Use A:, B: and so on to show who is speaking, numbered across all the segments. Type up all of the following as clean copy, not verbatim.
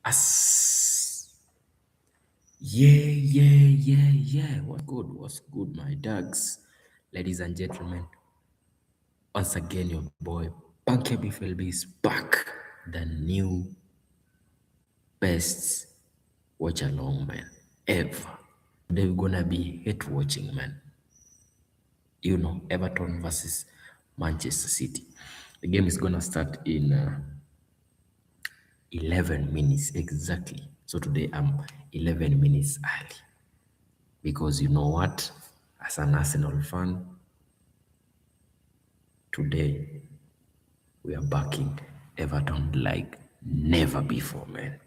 A: As yeah. What's good, my dogs, ladies and gentlemen. Once again, your boy Pankey IBFLB is back. The new best watch along man ever. They're gonna be hate watching, man. You know, Everton versus Manchester City. The game is gonna start in 11 minutes exactly. So today I'm 11 minutes early because you know what? As an Arsenal fan, today we are backing Everton like never before, man.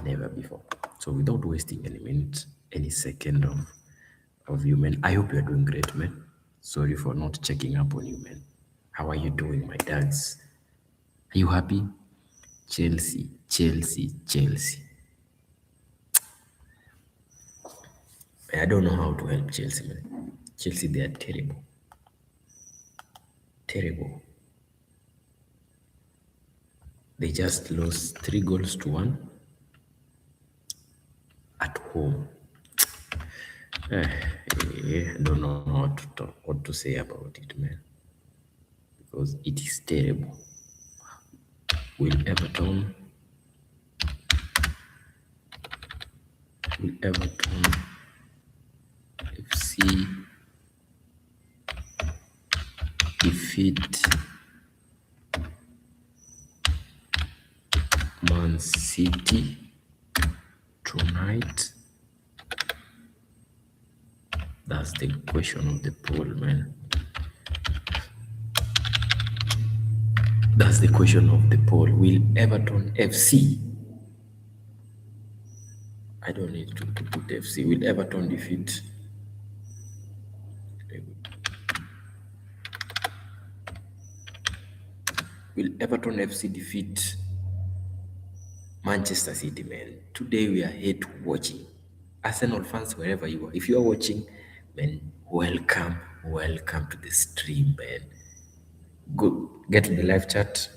A: Never before. So without wasting any minute, any second of you, man. I hope you're doing great, man. Sorry for not checking up on you, man. How are you doing, my dads? Are you happy? Chelsea. I don't know how to help Chelsea, man. Chelsea, they are terrible. Terrible. They just lost 3-1 at home. I don't know what to say about it, man, because it is terrible. Will Everton, FC defeat Man City tonight? That's the question of the poll, man. That's the question of the poll. Will Everton FC, I don't need to put FC, will Everton defeat Will Everton FC defeat Manchester City, man? Today we are here to watching. Arsenal fans, wherever you are, if you are watching, man, welcome to the stream, man. Go get to the live chat,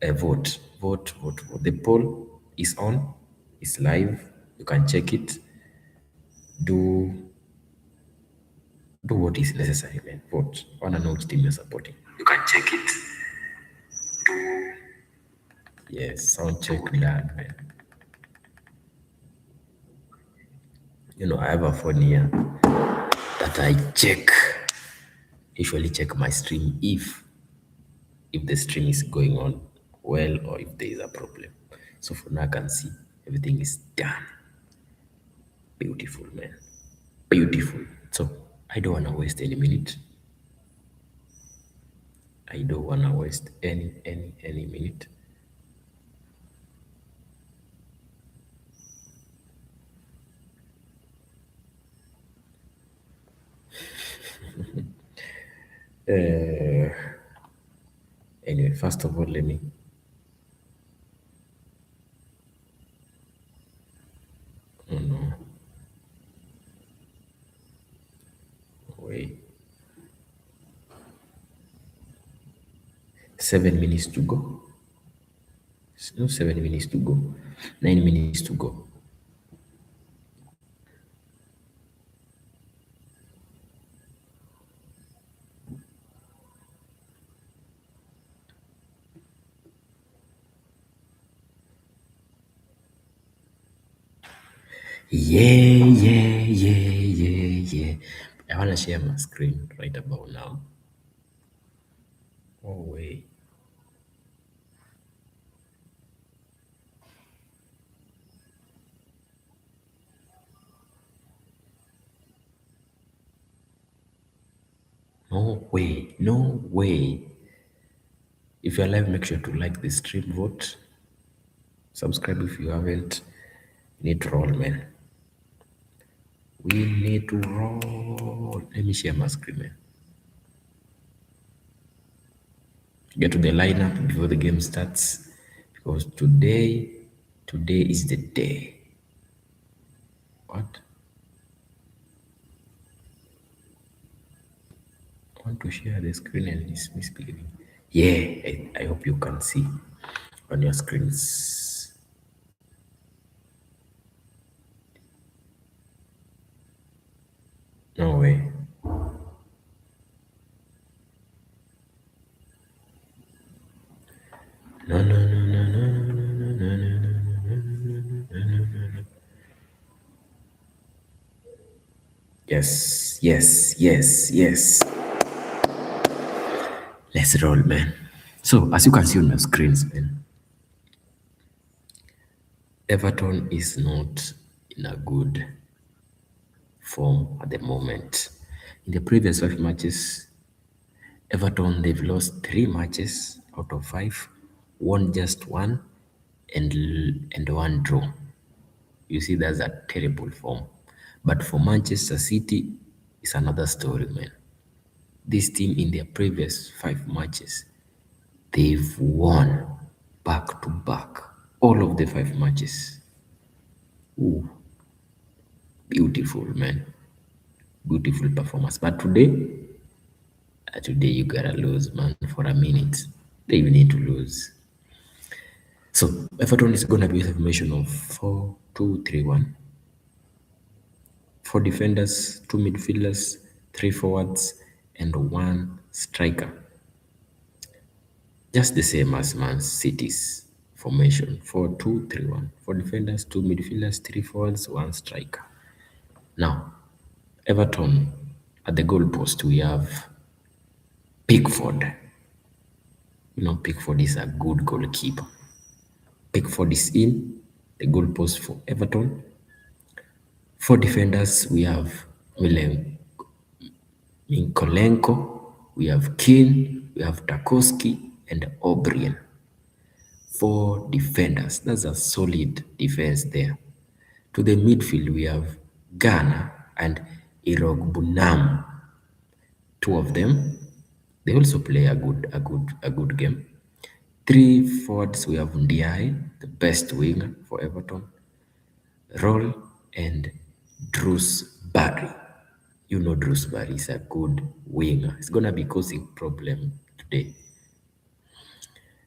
A: vote. The poll is on, it's live. You can check it. Do what is necessary, man. Vote. I wanna know which team you're supporting. You can check it. Yes, sound check done, man. You know, I have a phone here that I usually check my stream if the stream is going on well or if there is a problem. So for now I can see everything is done. Beautiful, man. Beautiful. So I don't wanna waste any minute. I don't wanna waste any minute. Anyway, first of all, let me wait. 7 minutes to go. No, 7 minutes to go. 9 minutes to go. Yeah. I wanna share my screen right about now. Oh wait. No way. If you're live, make sure to like the stream, vote, subscribe if you haven't. We need to roll, man. We need to roll. Let me share my screen, man. Get to the lineup before the game starts, because today is the day. What? I want to share the screen and it's misbehaving. Yeah, I hope you can see on your screens. No, no, no, no, no, no, no, no, no, no, no, no. Yes, yes, yes, yes. Let's roll, man. So, as you can see on your screens, man, Everton is not in a good form at the moment. In the previous 5 matches, Everton, they've lost 3 matches out of 5, won just one, and one draw. You see, that's a terrible form. But for Manchester City, it's another story, man. This team in their previous 5 matches, they've won back to back. All of the 5 matches. Ooh, beautiful, man. Beautiful performance. But today you gotta lose, man, for a minute. They you need to lose. So Everton is gonna be a formation of 4-2-3-1. 4 defenders, 2 midfielders, 3 forwards, and 1 striker. Just the same as Man City's formation: 4-2-3-1. 4 defenders, 2 midfielders, 3 forwards, 1 striker. Now, Everton at the goalpost we have Pickford. You know, Pickford is a good goalkeeper. Pickford is in the goalpost for Everton. 4 defenders we have Minkolenko, we have Keane, we have Tarkowski, and O'Brien. 4 defenders. That's a solid defense there. To the midfield, we have Ghana and Irogbunam. 2 of them. They also play a good game. 3 forwards, we have Ndiaye, the best winger for Everton, Roll, and Bruce Barry. You know Bruce Barry is a good winger. It's gonna be causing problem today.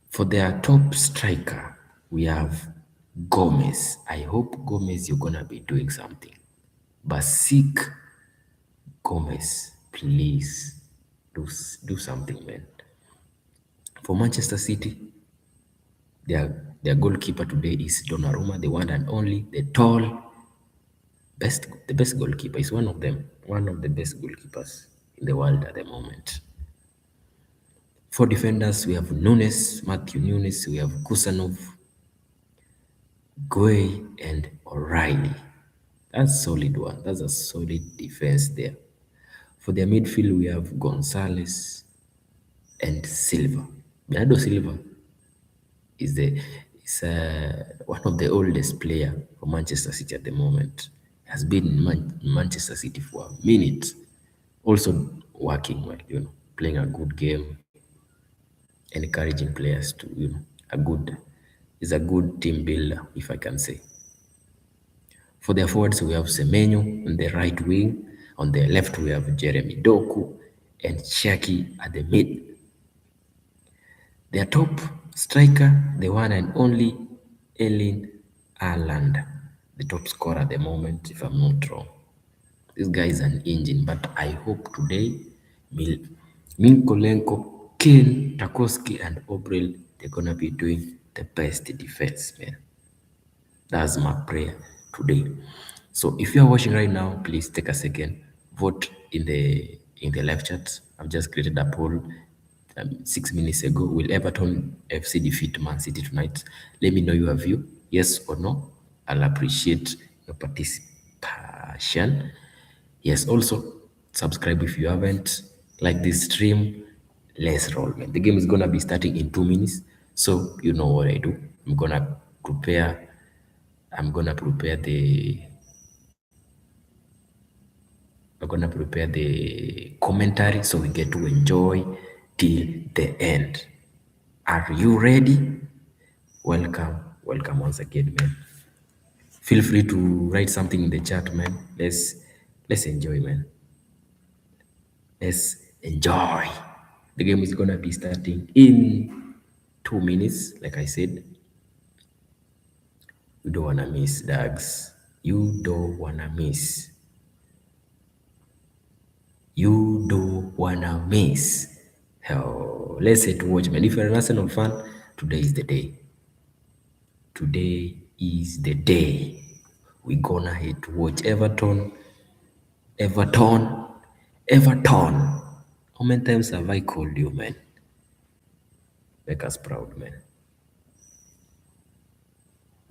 A: For their top striker, we have Gomez. I hope Gomez, you're gonna be doing something. Basic Gomez, please do something, man. For Manchester City, their goalkeeper today is Donnarumma, the one and only, the tall, the best goalkeeper. Is one of them, one of the best goalkeepers in the world at the moment. 4 defenders, we have Matthew Nunes, we have Kusanov, Gueye, and O'Reilly. That's solid one. That's a solid defense there. For their midfield, we have Gonzalez and Silva. Bernardo Silva is one of the oldest player for Manchester City at the moment. He has been in Manchester City for a minute. Also working well, playing a good game, encouraging players to, is a good team builder, if I can say. For their forwards, we have Semenyo on the right wing. On the left, we have Jeremy Doku and Shaki at the mid. Their top striker, the one and only Erling Haaland, the top scorer at the moment, if I'm not wrong. This guy is an engine, but I hope today Minkolenko, Kane, Tarkowski, and O'Brien, they're gonna be doing the best defense, man. That's my prayer today. So if you are watching right now, please take a second, vote in the live chat. I've just created a poll 6 minutes ago. Will Everton FC defeat Man City tonight? Let me know your view, yes or no. I'll appreciate your participation. Yes, also subscribe if you haven't. Like this stream. Let's roll, man. The game is gonna be starting in 2 minutes, so you know what I do. I'm gonna prepare the commentary so we get to enjoy till the end. Are you ready? Welcome once again, man. Feel free to write something in the chat, man. Let's enjoy, man. Let's enjoy. The game is gonna be starting in 2 minutes, like I said. You don't wanna miss, dogs. You don't wanna miss. You don't wanna miss. Hell, let's say to watch, man. If you're an Arsenal fan, Today is the day. Today is the day. We gonna hit to watch Everton. Everton. Everton. How many times have I called you, man? Make us proud, man.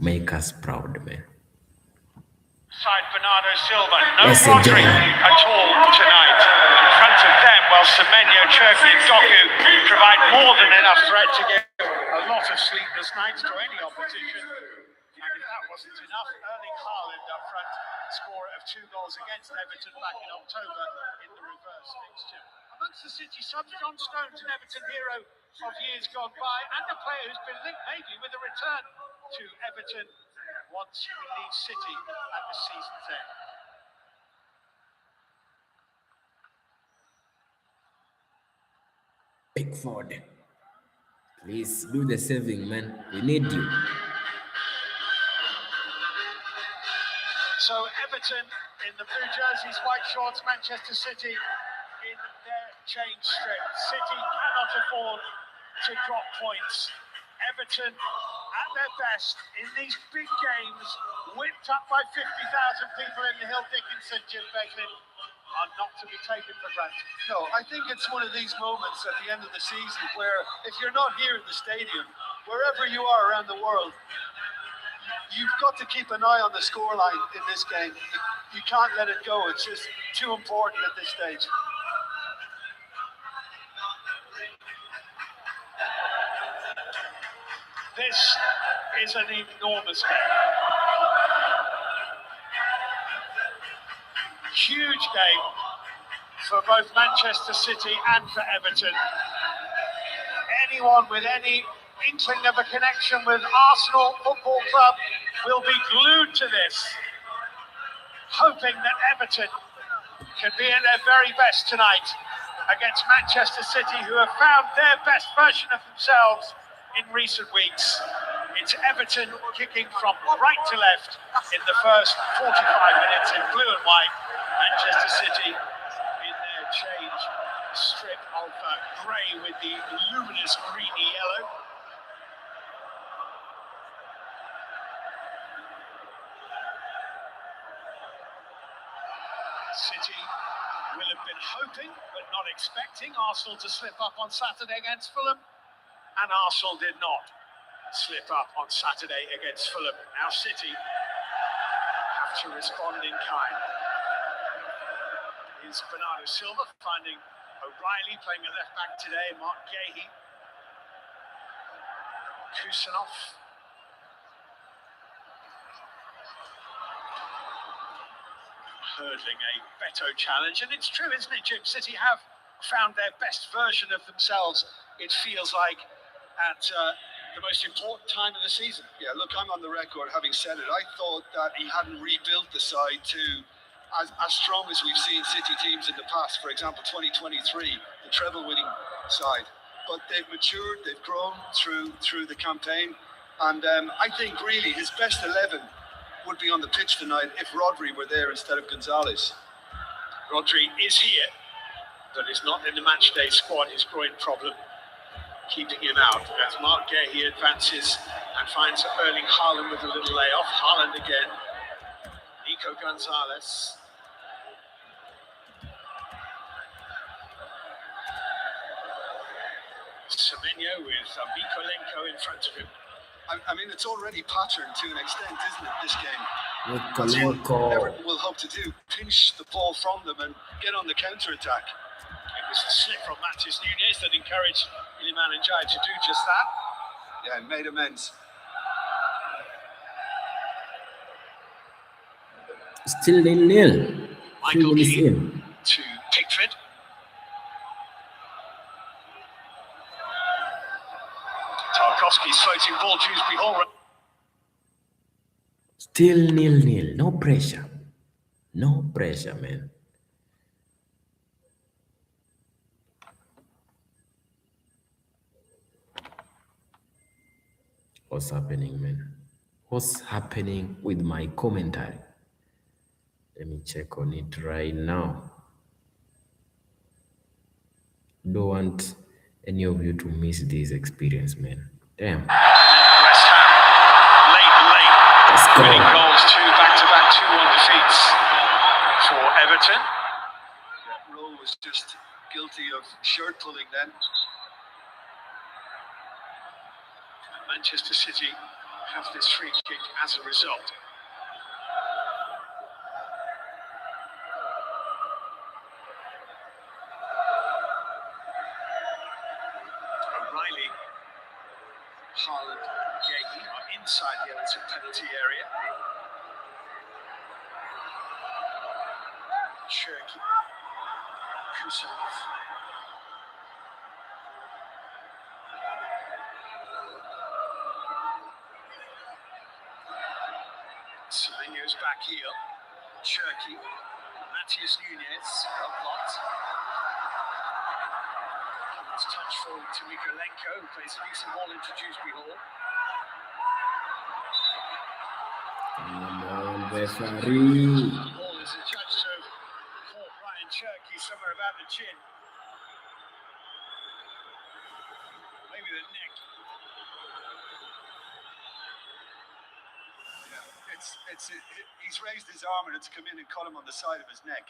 A: Make us proud, man.
B: Side Bernardo Silva, no
A: Let's
B: Rodri
A: enjoy.
B: at all tonight. In front of them, well, Semenyo, Cherky and Doku provide more than enough threat to give a lot of sleepless nights to any opposition. And if that wasn't enough, Erling Haaland up front, scorer of 2 goals against Everton back in October in the reverse fixture. Amongst the City subs, John Stones, an Everton hero of years gone by, and a player who's been linked maybe with a return to Everton once he leaves City at the season's end.
A: Pickford. Please do the saving, man. We need you.
B: So Everton in the blue jerseys, white shorts, Manchester City in their change strip. City cannot afford to drop points. Everton at their best in these big games, whipped up by 50,000 people in the Hill Dickinson, Jim Beglin, are not to be taken for granted.
C: No, I think it's one of these moments at the end of the season where if you're not here in the stadium, wherever you are around the world, you've got to keep an eye on the scoreline in this game. You can't let it go. It's just too important at this stage.
B: This is an enormous game. Huge game for both Manchester City and for Everton. Anyone with any inkling of a connection with Arsenal Football Club will be glued to this, hoping that Everton can be at their very best tonight against Manchester City, who have found their best version of themselves in recent weeks. It's Everton kicking from right to left in the first 45 minutes in blue and white. Manchester City in their change strip of grey with the luminous greeny yellow. City will have been hoping, but not expecting, Arsenal to slip up on Saturday against Fulham, and Arsenal did not slip up on Saturday against Fulham. Now City have to respond in kind. Here's Bernardo Silva finding O'Reilly playing a left back today, Mark Gahey, Kusanov. Hurdling a Beto challenge, and it's true, isn't it, Jim? City have found their best version of themselves, it feels like, at the most important time of the season.
C: Yeah, look, I'm on the record having said it. I thought that he hadn't rebuilt the side to as strong as we've seen City teams in the past. For example, 2023, the treble-winning side. But they've matured, they've grown through the campaign, and I think really his best 11 would be on the pitch tonight if Rodri were there instead of Gonzalez.
B: Rodri is here, but is not in the matchday squad. His groin problem keeping him out. As Mark Gahey advances and finds Erling Haaland with a little layoff. Haaland again. Nico Gonzalez. Semenyo with Mikolenko in front of him.
C: I mean, it's already patterned to an extent, isn't it, this game?
A: That's what
C: Everton will hope to do, pinch the ball from them and get on the counter-attack.
B: It was a slip from Matheus Nunes that encouraged Iliman Ndiaye to do just that.
C: Yeah, and made amends.
A: Still 0-0.
B: Michael
A: Is
B: Keane
A: in.
B: to Pickford. Tarkowski's floating ball, Dewsbury Hall.
A: Still 0-0. No pressure. No pressure, man. What's happening, man? What's happening with my commentary? Let me check on it right now. Don't want any of you to miss this experience, man. Damn.
B: West Ham, late,
A: Let's go.
B: winning goals, two back-to-back 2-1 defeats for Everton.
C: Yeah, Rowe was just guilty of shirt pulling then.
B: Manchester City have this free kick as a result. O'Reilly, Haaland and Pankey are inside the Everton penalty area. Cherky, Kusanov. Semenyo's back heel. Cherky, Matthias Nunez, well blocked. It's touch forward to Mikolenko, who plays a decent ball into Dewsbury Hall.
A: Come on, referee.
B: The ball is adjudged to caught Ryan Cherky somewhere about the chin. Maybe the neck.
C: He's raised his arm and it's come in and caught him on the side of his neck.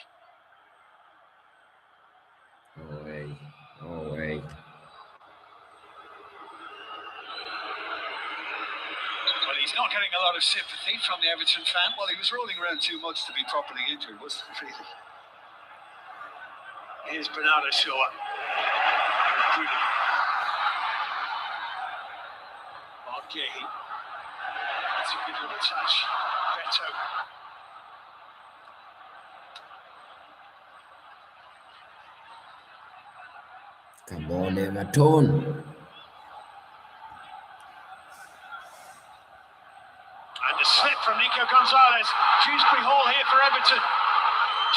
A: No way. No way.
B: Well, he's not getting a lot of sympathy from the Everton fan.
C: Well, he was rolling around too much to be properly injured, wasn't he, really?
B: Here's Bernardo Silva. Brilliant. Pankey. That's a good little touch. Beto.
A: Come on, Everton.
B: And a slip from Nico Gonzalez. Dewsbury Hall here for Everton.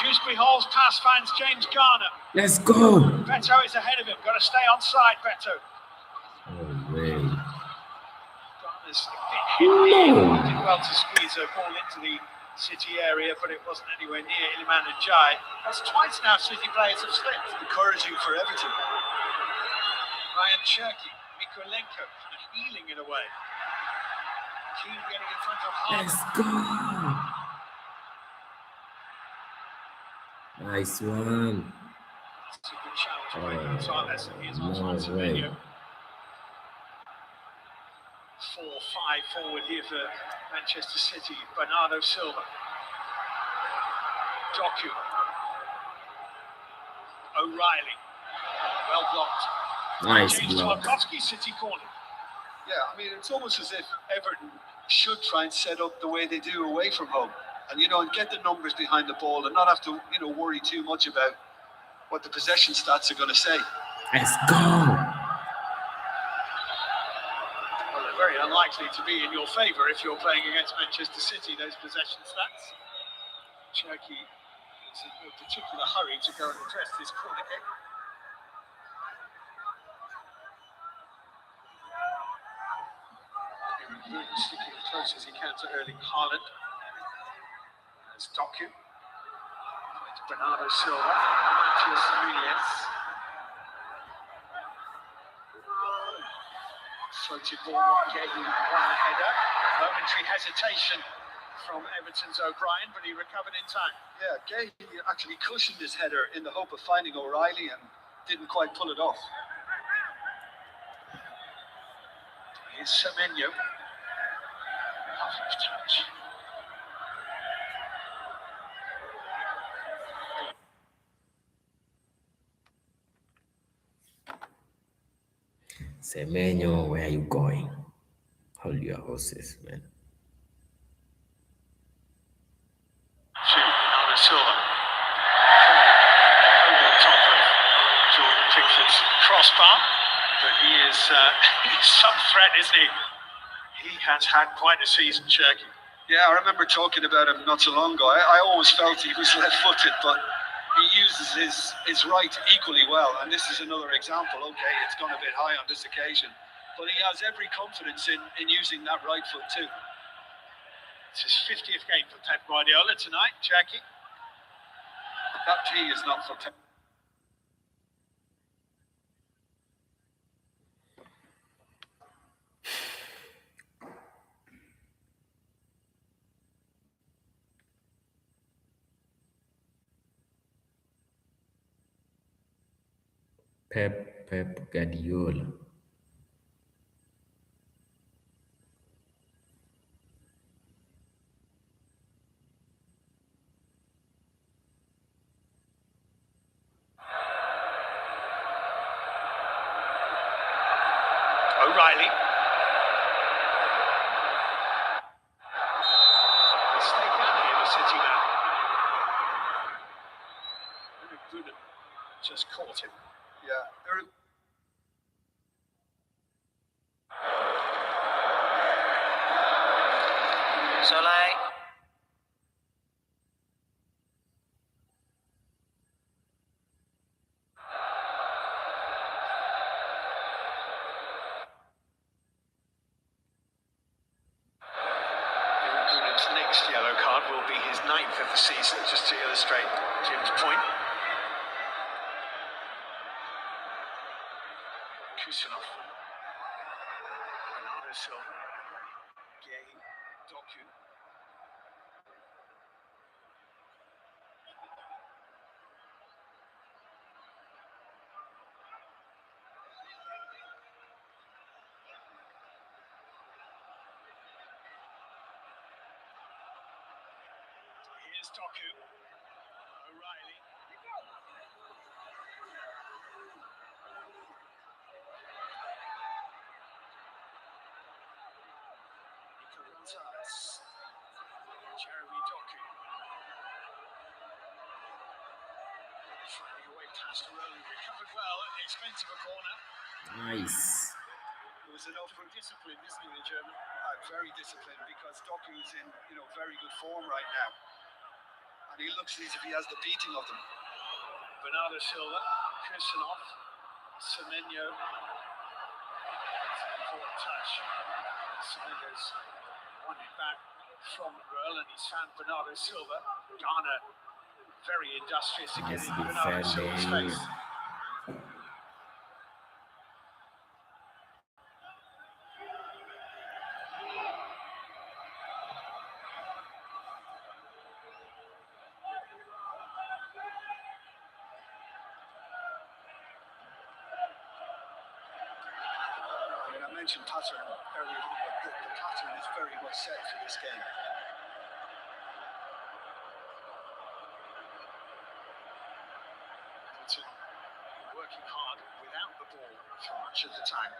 B: Dewsbury Hall's pass finds James Garner.
A: Let's go.
B: Beto is ahead of him. Got to stay on side, Beto.
A: No way.
B: Garner's a bit heavy. He did well to squeeze a ball into the City area, but it wasn't anywhere near Iliman Ndiaye. That's twice now City players have slipped.
C: Encouraging for Everton.
B: Ryan Cherky, Mikolenko, kind of healing it away. Keane getting in front of Haaland.
A: Let's go. Nice one.
B: It's a good challenge by Gonzalez, and here's Osman
A: No
B: Semenyo.
A: way.
B: 4-5 forward here for Manchester City. Bernardo Silva. Doku. O'Reilly. Well blocked.
A: Nice
B: James
A: block.
B: Tarkowski, City corner.
C: Yeah, I mean, it's almost as if Everton should try and set up the way they do away from home. And, and get the numbers behind the ball and not have to, worry too much about what the possession stats are going to say.
A: Let's go.
B: Well, they're very unlikely to be in your favour if you're playing against Manchester City, those possession stats. Cherky is in no particular hurry to go and address this corner kick. Sticking as close as he can to Erling Haaland. There's Doku. It's Bernardo Silva. Matthias Nunez. Floated ball, Gay one header. Momentary hesitation from Everton's O'Brien, but he recovered in time.
C: Yeah, Gay actually cushioned his header in the hope of finding O'Reilly and didn't quite pull it off.
B: Here's Semenyo. Lovely touch.
A: Semenyo, where are you going? Hold your horses, man.
B: Bernardo Silva. Over the top of Jordan Pickford's crossbar. But he is he's some threat, isn't he? He has had quite a season, Cherky.
C: Yeah, I remember talking about him not so long ago. I always felt he was left-footed, but he uses his right equally well. And this is another example. Okay, it's gone a bit high on this occasion, but he has every confidence in using that right foot too.
B: It's his 50th game for Pep Guardiola tonight, Jackie.
C: That P is not for Pep.
A: Pep Guardiola.
B: O'Reilly. Stay down here, the City man. Good. Just caught him.
C: Yeah,
B: Soleil. His next yellow card will be his 9th of the season, just to illustrate Jim's point. Kusanov. Bernardo Silva. Gay. Doku. Here's Doku. O'Reilly. Nico Gonzalez. Jeremy Doku. Finding a way past Roland. Recovered well at the expense of a corner.
A: Nice.
C: It was an over
B: Disciplined, isn't he, the German?
C: very disciplined, because Doku's in very good form right now, and he looks as if he has the beating of them.
B: Bernardo Silva, Kusanov, Semenyo. Important touch. Semenyo's won it back from Roland, and he's found Bernardo Silva. Ghana very industrious to get in Bernardo Silva's face.
C: I mentioned pattern earlier on, but the pattern is very much set for this game.
B: Everton working hard without the ball for much of the time.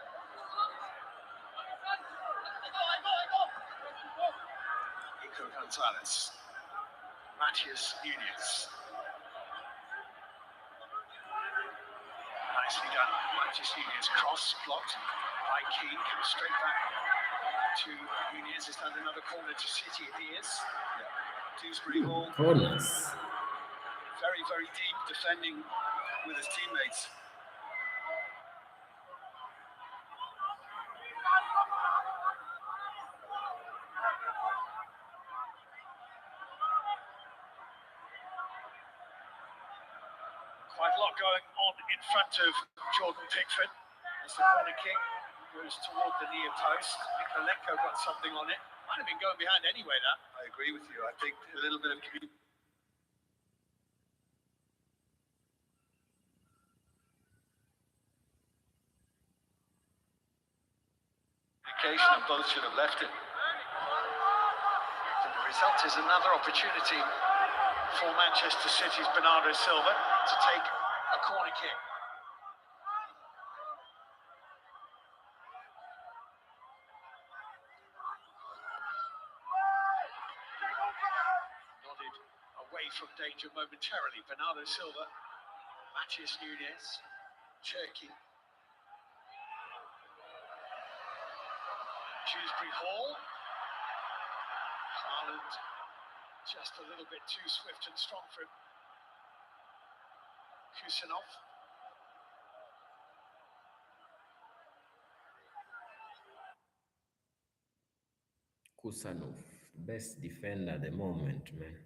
B: Nico Gonzalez. Matias Nunez. Nicely done. Matias Nunez cross blocked by Keane. Comes straight back to Nunez. He's done another corner to City. He is.
C: Dewsbury Hall,
A: Corners.
C: very, very deep, defending with his teammates.
B: Quite a lot going on in front of Jordan Pickford. As the corner kick goes toward the near post. Nikolenko got something on it. Might have been going behind anyway, that.
C: I agree with you. I think a little bit of communication and both should have left it.
B: The result is another opportunity for Manchester City's Bernardo Silva to take a corner kick. Nodded away from danger momentarily. Bernardo Silva, Matias Nunez, Cherky. Dewsbury Hall. Haaland just a little bit too swift and strong for him. Kusanov.
A: Kusanov, best defender at the moment, man,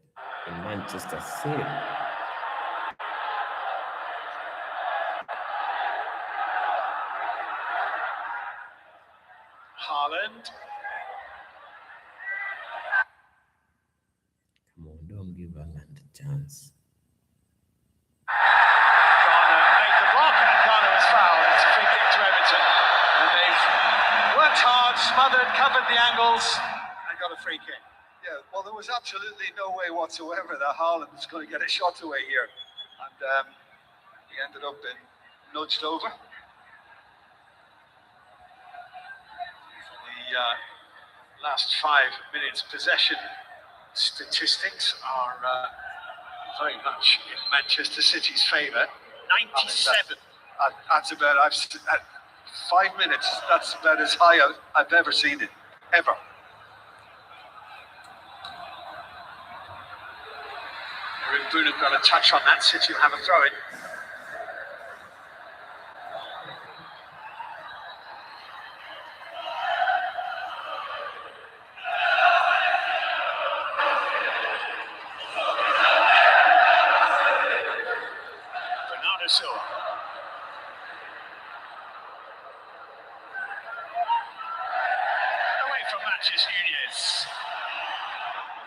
A: in Manchester City.
B: Haaland.
A: Come on, don't give Haaland a chance.
B: Ghana made the block, and Ghana has covered the angles and got a free kick.
C: Yeah, well, there was absolutely no way whatsoever that Haaland was going to get a shot away here. And he ended up being nudged over.
B: The last 5 minutes possession statistics are very much in Manchester City's favour. 97.
C: That's about, 5 minutes, that's about as high I've ever seen it, ever.
B: Boone have got a touch on that. City will have a throw in. Bernardo Silva. Away from Matches Nunez.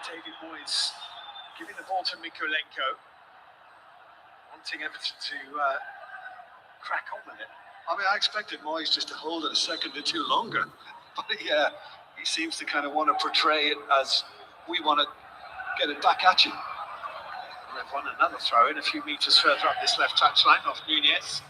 B: David Moyes giving the ball to Mikolenko, wanting Everton to crack on with it.
C: I mean, I expected Moyes just to hold it a second or two longer, but he seems to kind of want to portray it as we want to get it back at you.
B: They've won another throw in a few metres further up this left touchline off Nunez.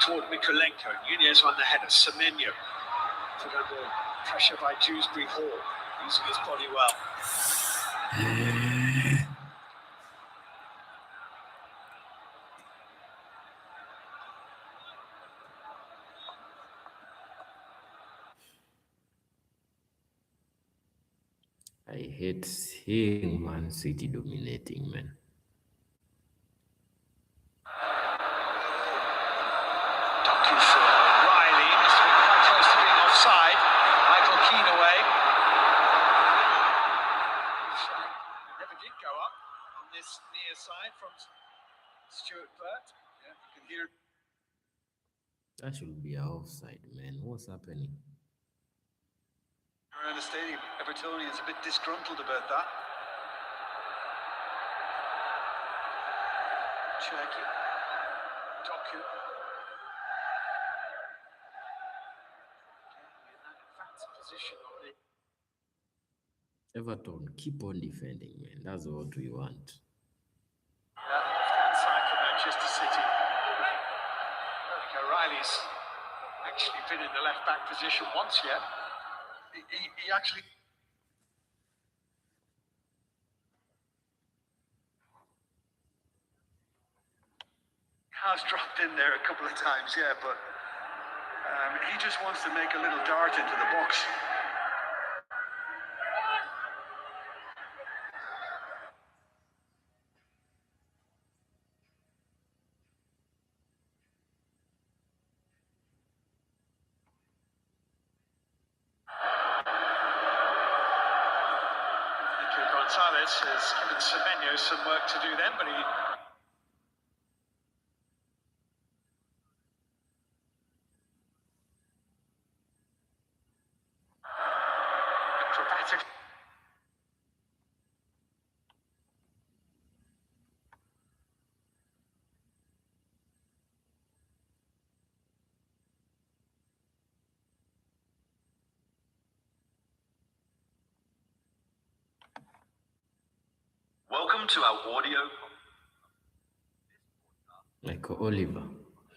B: Toward Mikolenko. Nunez on the header. Semenyo put under pressure by Dewsbury Hall, using his body well.
A: I hate seeing Man City dominating, man. That should be an offside, man. What's happening?
C: Around the stadium, Evertonians is a bit disgruntled about that.
B: Cherky. Doku. In that advanced position already.
A: Everton, keep on defending, man. That's what we want.
B: Left-hand side for Manchester City. Riley's actually been in the left-back position once yet.
C: He actually... has dropped in there a couple of times, yeah, but he just wants to make a little dart into the box.
B: Gonzalez has given Semenyo some work to do then, but he... acrobatic.
D: Welcome to our audio.
A: Michael Oliver,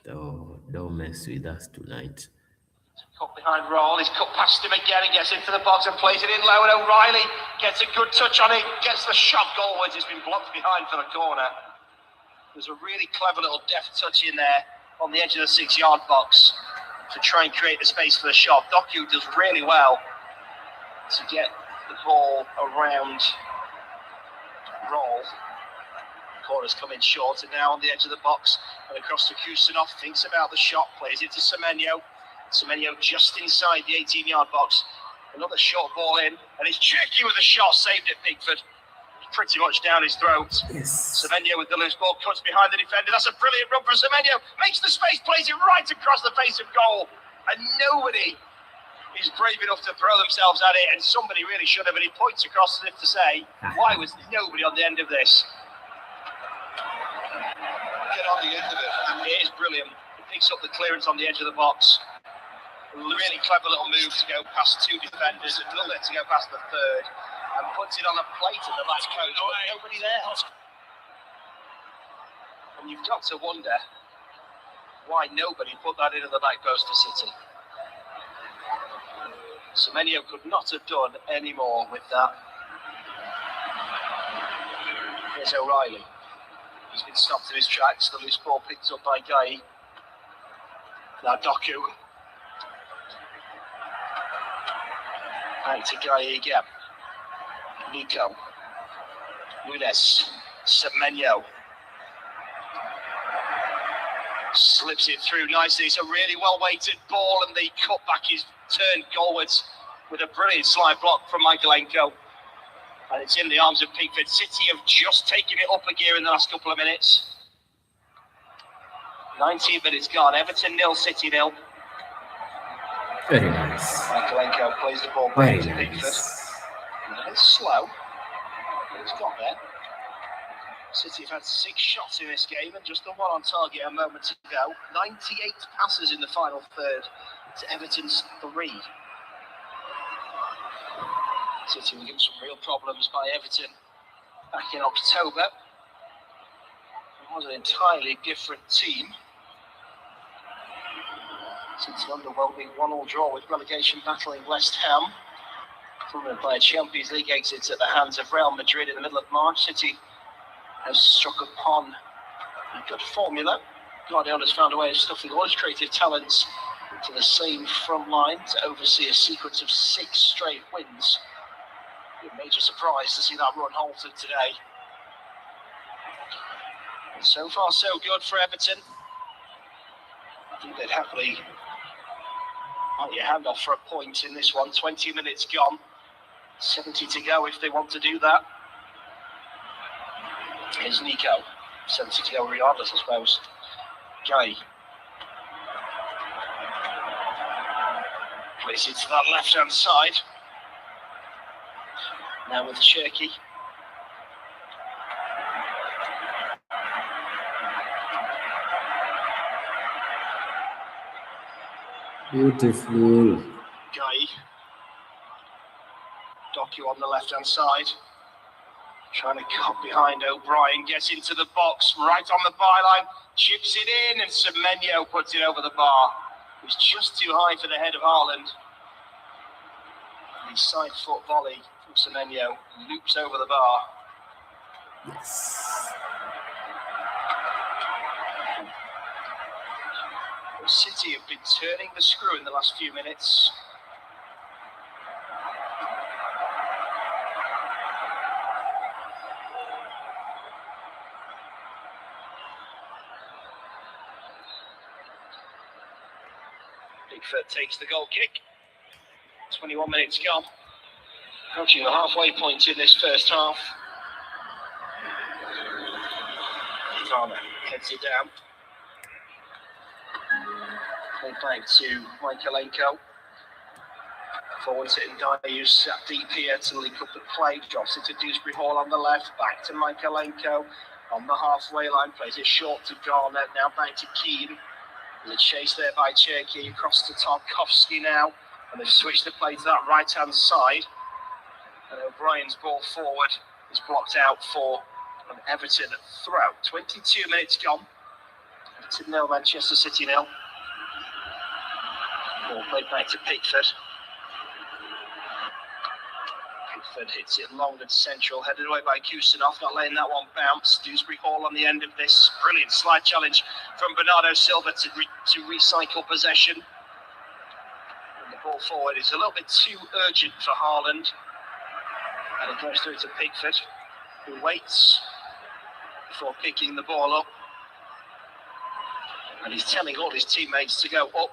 A: don't mess with us tonight.
E: Cut behind Roll, he's cut past him again, he gets into the box and plays it in low, and O'Reilly gets a good touch on it, gets the shot goalwards, it's been blocked behind for the corner. There's a really clever little deft touch in there on the edge of the 6-yard box to try and create the space for the shot. Doku does really well to get the ball around Roll. Corner's coming short, and now on the edge of the box and across to Kusanov, thinks about the shot, plays it to Semenyo. Semenyo just inside the 18-yard box. Another short ball in, and it's tricky with the shot, saved it Pickford. Pretty much down his throat.
A: Yes.
E: Semenyo with the loose ball, cuts behind the defender. That's a brilliant run from Semenyo. Makes the space, plays it right across the face of goal. And nobody is brave enough to throw themselves at it, and somebody really should have, and he points across as if to say, why was nobody on the end of this?
C: Get on the end of it.
E: And it is brilliant. He picks up the clearance on the edge of the box. Really clever little move to go past two defenders, another to go past the third, and puts it on a plate in the back post, but nobody there. And you've got to wonder why nobody put that into the back post for City. Semenyo could not have done any more with that. Here's O'Reilly. He's been stopped in his tracks. The loose ball picked up by Guy. Now Doku. Back to Guy again. Nico. Nunes. Semenyo. Slips it through nicely. It's a really well-weighted ball, and the cutback is turned goalwards with a brilliant slide block from Michaelenko. And it's in the arms of Pickford. City have just taken it up a gear in the last couple of minutes. 19 minutes gone. Everton 0, City 0.
A: Very nice.
E: Michaelenko plays the ball back to Pickford. A bit slow, but it's got there. City have had 6 shots in this game and just the one on target a moment ago. 98 passes in the final third to Everton's 3. City were given some real problems by Everton back in October. It was an entirely different team. City underwhelming 1-1 draw with relegation battling West Ham. Followed by a Champions League exit at the hands of Real Madrid in the middle of March. City has struck upon a good formula. Guardiola's found a way of stuffing all his creative talents into the same front line to oversee a sequence of 6 straight wins. A major surprise to see that run halted today. And so far, so good for Everton. I think they'd happily bite your hand off for a point in this one. 20 minutes gone. 70 to go if they want to do that. Here's Nico. 70 to go regardless, I suppose. Guy. Plays it to that left-hand side. Now with Cherky.
A: Beautiful.
E: Guy. Doku on the left-hand side. Trying to cut behind O'Brien. Gets into the box. Right on the byline. Chips it in. And Semenyo puts it over the bar. It was just too high for the head of Haaland. The side foot volley from Semenyo loops over the bar.
A: Yes.
E: City have been turning the screw in the last few minutes. Pickford takes the goal kick. 21 minutes gone. Approaching the halfway point in this first half. Garner heads it down. Played back to Michaelenko. Forward sitting Dyer sat deep here to link up the play. Drops it to Dewsbury Hall on the left. Back to Michaelenko on the halfway line. Plays it short to Garner. Now back to Keane. The chase there by Cherky across to Tarkovsky now. And they've switched the play to that right-hand side. And O'Brien's ball forward is blocked out for an Everton throw. 22 minutes gone. Everton 0, Manchester City 0. Ball played back to Pickford. Pickford hits it long and central, headed away by Kusanov, not letting that one bounce. Dewsbury Hall on the end of this. Brilliant slide challenge from Bernardo Silva to recycle possession. And the ball forward is a little bit too urgent for Haaland. And it goes through to Pickford, who waits before picking the ball up. And he's telling all his teammates to go up,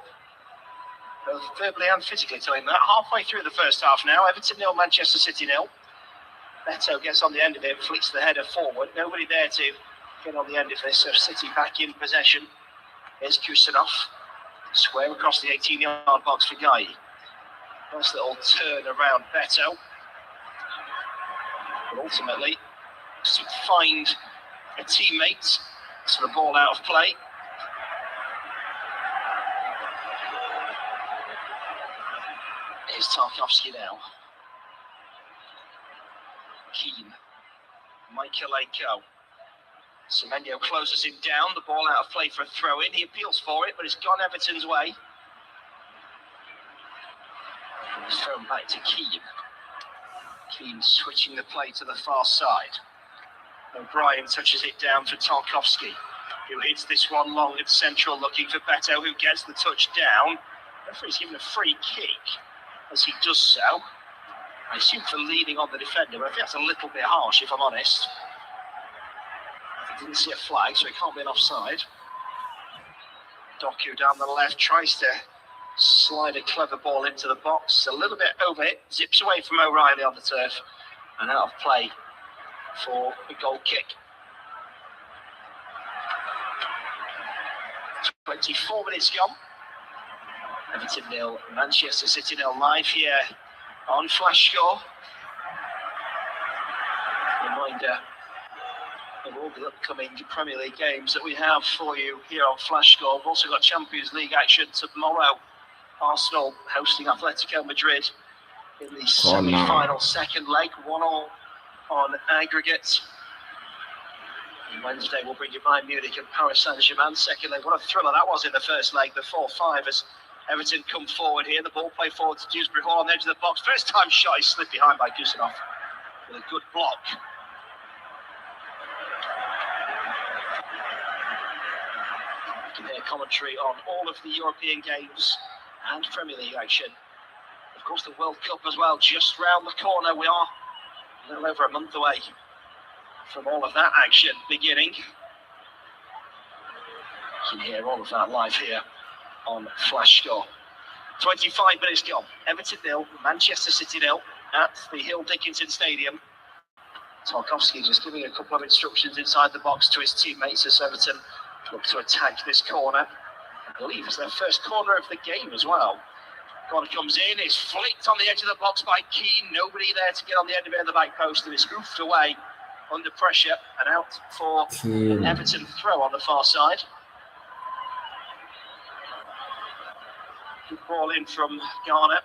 E: both verbally and physically telling that. Halfway through the first half now, Everton 0, Manchester City 0. Beto gets on the end of it, flicks the header forward. Nobody there to get on the end of this, so City back in possession. Here's Kusanov, square across the 18-yard box for Guy. Nice little turn around Beto. But ultimately, to find a teammate, so the ball out of play. Here's Tarkowski now. Keane. Michaelenko. Semenyo closes him down. The ball out of play for a throw-in. He appeals for it, but it's gone Everton's way. It's thrown back to Keane. Keane switching the play to the far side. O'Brien touches it down for Tarkowski, who hits this one long at central, looking for Beto, who gets the touch down. The referee's given a free kick as he does so. I assume for leaning on the defender, but I think that's a little bit harsh, if I'm honest. I didn't see a flag, so it can't be an offside. Doku down the left tries to slide a clever ball into the box, a little bit over it, zips away from O'Reilly on the turf, and out of play for a goal kick. 24 minutes gone. Everton 0, Manchester City 0, live here on Flash Score. Reminder of all the upcoming Premier League games that we have for you here on Flash Score. We've also got Champions League action tomorrow. Arsenal hosting Atletico Madrid in the semi-final second leg, 1-1 on aggregate. And Wednesday we'll bring you Bayern Munich and Paris Saint-Germain second leg. What a thriller that was in the first leg, the 4-5 as Everton come forward here. The ball played forward to Dewsbury Hall on the edge of the box. First time shot, he slipped behind by Kusanov with a good block. You can hear commentary on all of the European games and Premier League action. Of course, the World Cup as well, just round the corner. We are a little over a month away from all of that action beginning. You can hear all of that live here on Flash Score. 25 minutes gone. Everton 0, Manchester City 0 at the Hill Dickinson Stadium. Tarkowski just giving a couple of instructions inside the box to his teammates as Everton look to attack this corner. I believe it's their first corner of the game as well. Corner comes in, it's flicked on the edge of the box by Keane. Nobody there to get on the end of it at the back post, and it's hoofed away under pressure and out for an Everton throw on the far side. Good ball in from Garner.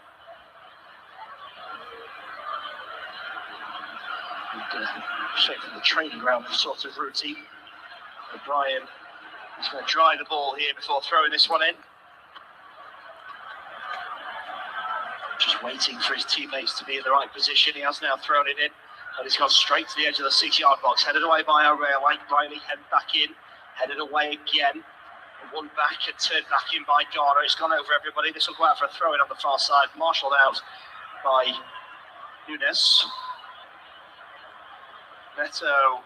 E: Straight from the training ground sort of routine. O'Brien is going to dry the ball here before throwing this one in. Just waiting for his teammates to be in the right position. He has now thrown it in, and he's gone straight to the edge of the 6-yard box. Headed away by O'Reilly. Riley headed back in, headed away again. One back and turned back in by Garner. It's gone over everybody. This will go out for a throw in on the far side. Marshalled out by Nunes. Beto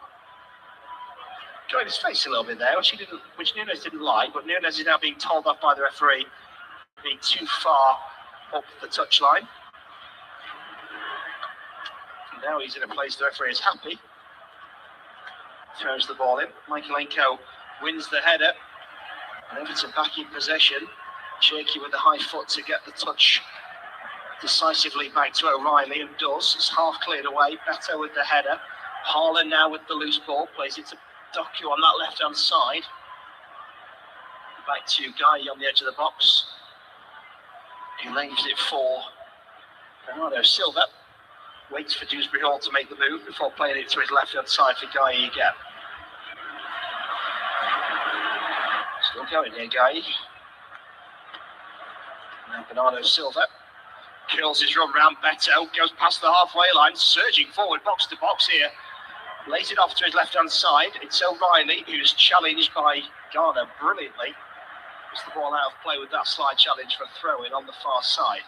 E: joined his face a little bit there, which Nunes didn't like, but Nunes is now being told off by the referee, being too far up the touchline. Now he's in a place the referee is happy. Throws the ball in. Michaelenko wins the header. And Everton back in possession. Shaky with the high foot to get the touch decisively back to O'Reilly, and does. It's half cleared away. Beto with the header. Haaland now with the loose ball. Plays it to Doku on that left-hand side. Back to Guy on the edge of the box. He leaves it for Bernardo Silva. Waits for Dewsbury Hall to make the move before playing it to his left-hand side for Guy again. Still going here, Guy. Now Bernardo Silva kills his run round. Beto goes past the halfway line, surging forward box to box here. Lays it off to his left-hand side. It's O'Reilly who's challenged by Garner brilliantly. Puts the ball out of play with that slide challenge for a throw-in on the far side.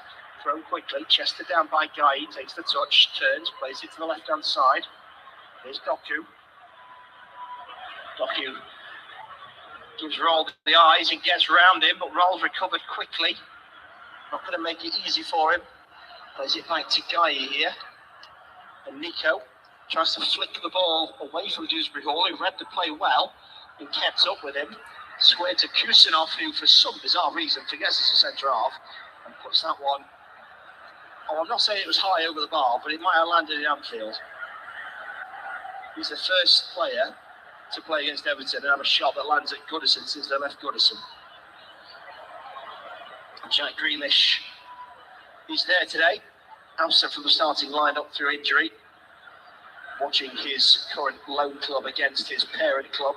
E: Thrown quickly, chested down by Guy. He takes the touch, turns, plays it to the left-hand side. Here's Doku. Doku gives Roll the eyes and gets round him, but Roll's recovered quickly. Not going to make it easy for him. Plays it back to Guy here. And Nico tries to flick the ball away from Dewsbury Hall, who read the play well and kept up with him. Squared to Kusanov, who for some bizarre reason forgets it's a centre half, and puts that one Oh, I'm not saying it was high over the bar, but it might have landed in Anfield. He's the first player to play against Everton and have a shot that lands at Goodison since they left Goodison. Jack Grealish is there today, absent from the starting lineup through injury, watching his current loan club against his parent club.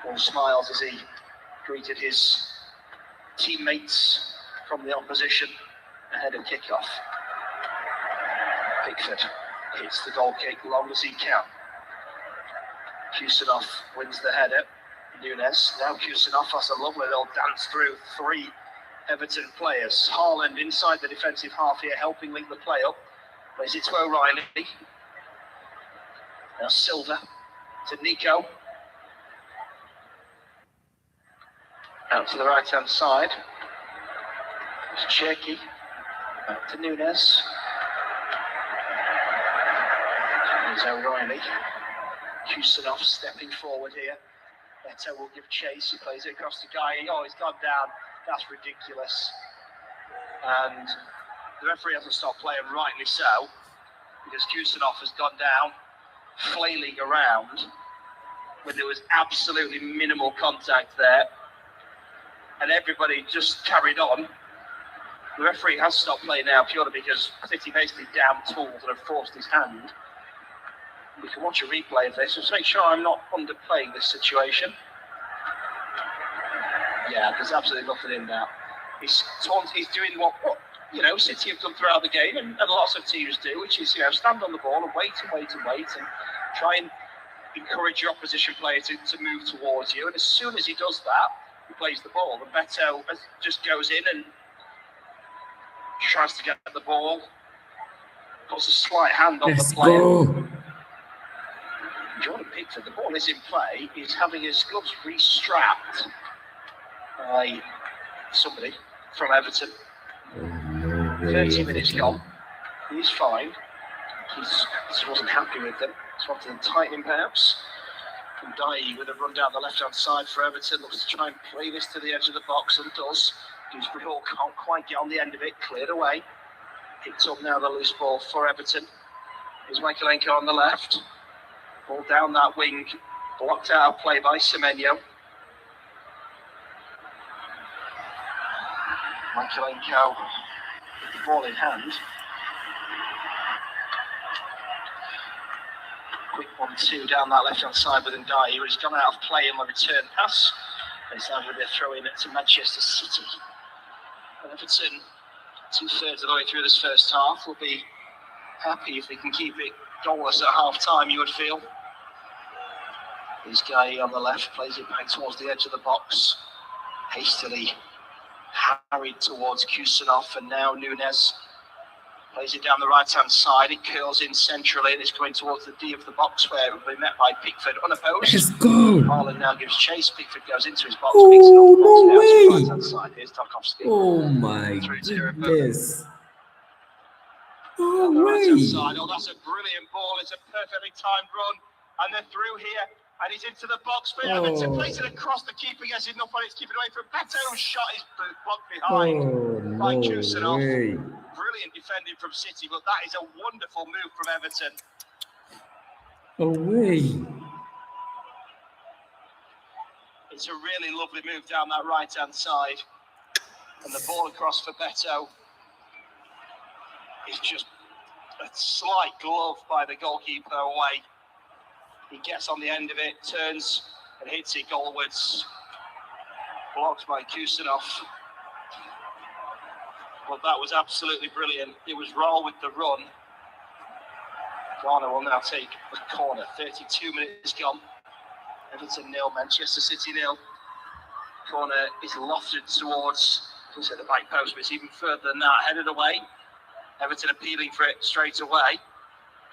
E: All smiles as he greeted his teammates from the opposition ahead of kickoff. Pickford hits the goal kick long as he can. Kusanov wins the header. Nunes, now Kusanov has a lovely little dance through three Everton players. Haaland inside the defensive half here, helping link the play up. Plays it to O'Reilly. Now Silva to Nico. Out to the right-hand side. It's Cherky. Back to Nunes. There's O'Reilly. Kusanov stepping forward here. Beto will give chase. He plays it across to Guy. Oh, he's gone down. That's ridiculous. And the referee hasn't stopped playing, rightly so, because Kusanov has gone down, flailing around when there was absolutely minimal contact there. And everybody just carried on. The referee has stopped playing now purely because City basically down-tooled and have forced his hand. We can watch a replay of this, just make sure I'm not underplaying this situation. Yeah, there's absolutely nothing in that. He's doing what City have done throughout the game, and lots of teams do, which is, stand on the ball and wait and try and encourage your opposition player to move towards you. And as soon as he does that, he plays the ball. And Beto just goes in and tries to get the ball, puts a slight hand on the player.
A: Go.
E: Jordan Pickford, the ball is in play. He's having his gloves restrapped by somebody from Everton.
A: Oh, no way,
E: 30 minutes
A: Everton.
E: gone. He's fine. He wasn't happy with them. He's wanted them tightening perhaps. And Dai with a run down the left-hand side for Everton. Looks to try and play this to the edge of the box and does. Dewsbury-Hall can't quite get on the end of it. Cleared away. Picked up now the loose ball for Everton. Here's Michaelenko on the left. Ball down that wing. Blocked out of play by Semenyo. Michaelenko with the ball in hand. Quick 1-2 down that left-hand side with Ndiaye, but he's gone out of play in the return pass. It's now going to be a throw-in to Manchester City. And Everton, 2/3 of the way through this first half, will be happy if they can keep it goalless at half-time, you would feel. This guy on the left plays it back towards the edge of the box. Hastily harried towards Kusanov, and now Nunes plays it down the right-hand side. It curls in centrally, and it's going towards the D of the box, where it will be met by Pickford unopposed.
A: Let's go.
E: Haaland now gives chase. Pickford goes into his box.
A: Oh,
E: Picks it up,
A: no
E: balls it out to the
A: way.
E: right-hand side. Here's Tarkovsky.
A: Oh my
E: Through to
A: goodness.
E: on
A: No
E: the right-hand
A: way.
E: side. Oh, that's a brilliant ball. It's a perfectly timed run. And they're through here. And he's into the box for Everton. Plays it across. The keeper gets enough on it. It's keeping away from Beto's shot. Is blocked behind by
A: Oh,
E: Kusanov.
A: no way.
E: Brilliant defending from City, but that is a wonderful move from Everton.
A: Away.
E: It's a really lovely move down that right-hand side. And the ball across for Beto is just a slight glove by the goalkeeper away. He gets on the end of it, turns and hits it goalwards. Blocked by Kusanov. Well, that was absolutely brilliant. It was roll with the run. Ghana will now take the corner. 32 minutes gone. Everton 0, Manchester City 0. Corner is lofted towards the back post, but it's even further than that. Headed away. Everton appealing for it straight away.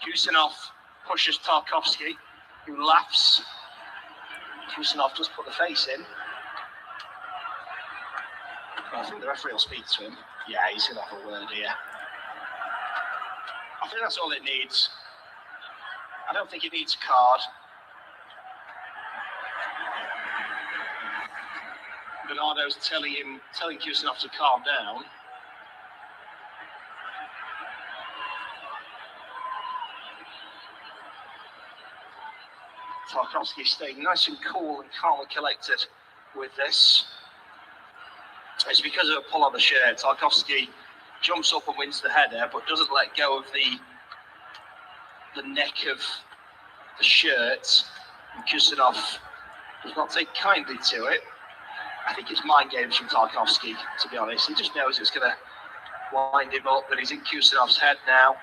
E: Kusanov pushes Tarkovsky, who laughs. Kusanov just put the face in. I think the referee will speak to him. Yeah, he's going to have a word here. I think that's all it needs. I don't think it needs a card. Bernardo's telling Kusanov to calm down. Tarkowski staying nice and cool and calm and collected with this. It's because of a pull on the shirt. Tarkowski jumps up and wins the header, but doesn't let go of the neck of the shirt. And Kusanov does not take kindly to it. I think it's mind games from Tarkowski, to be honest. He just knows it's going to wind him up, but he's in Kusanov's head now,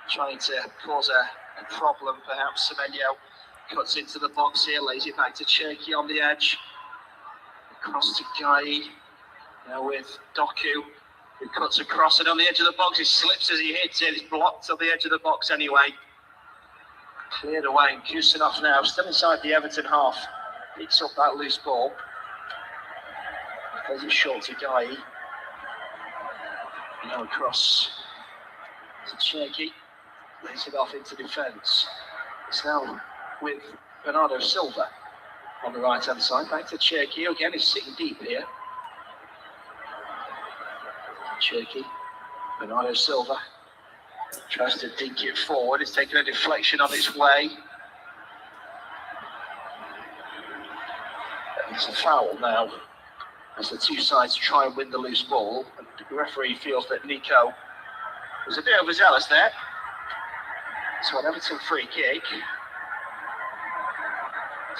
E: trying to cause a problem, perhaps. Semenyo cuts into the box here, lays it back to Cherki on the edge. Across to Guy, now with Doku, who cuts across, and on the edge of the box, he slips as he hits it. It's blocked on the edge of the box anyway. Cleared away, and Kusanov now, still inside the Everton half, picks up that loose ball. Plays it short to Guy. Now across to Cherki, lays it off into defence. It's now with Bernardo Silva on the right hand side. Back to Cherki, again he's sitting deep here. Cherki, Bernardo Silva tries to dink it forward. It's taking a deflection on its way. It's a foul now, as the two sides try and win the loose ball. And the referee feels that Nico was a bit overzealous there. So an Everton free kick.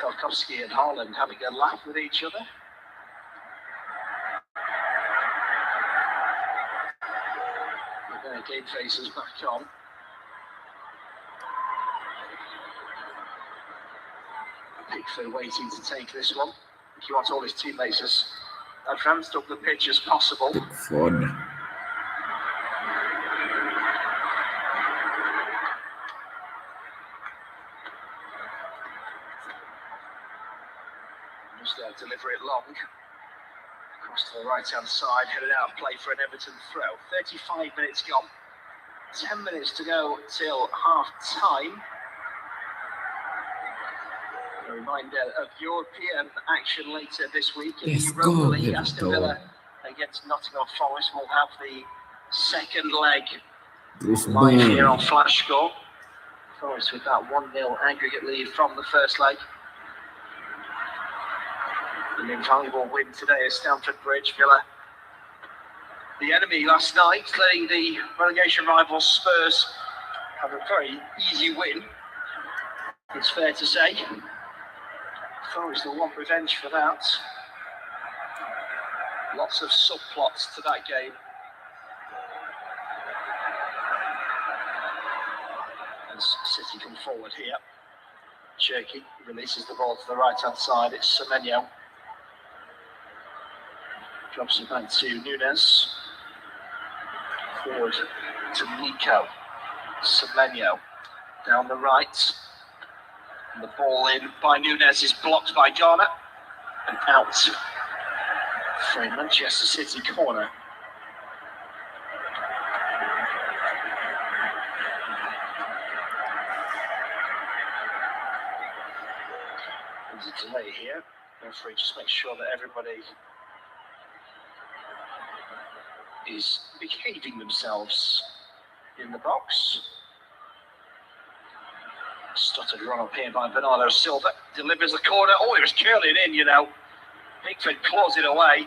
E: Tarkowski and Haaland having a laugh with each other. We're going to game faces back on. Pickford waiting to take this one. He wants all his teammates as advanced up the pitch as possible.
A: Pickford.
E: Deliver it long. Across to the right-hand side, headed out of play for an Everton throw. 35 minutes gone. 10 minutes to go till half-time. A reminder of European action later this week in the Europa League. Aston Villa against Nottingham Forest will have the second leg live here on Flash Score. Forest with that 1-0 aggregate lead from the first leg. An invaluable win today at Stamford Bridge. Villa, the enemy last night, letting the relegation rivals Spurs have a very easy win, it's fair to say. Forest will want revenge for that. Lots of subplots to that game. As City come forward here. Cherki releases the ball to the right-hand side. It's Semenyo. Drops it back to Nunes. Forward to Nico. Semenyo down the right. And the ball in by Nunes is blocked by Ghana. And out for a Manchester City corner. There's a delay here. Referee just make sure that everybody is behaving themselves in the box. Stuttered run up here by Bernardo Silva. Delivers the corner. Oh, it was curling in, you know. Pickford claws it away.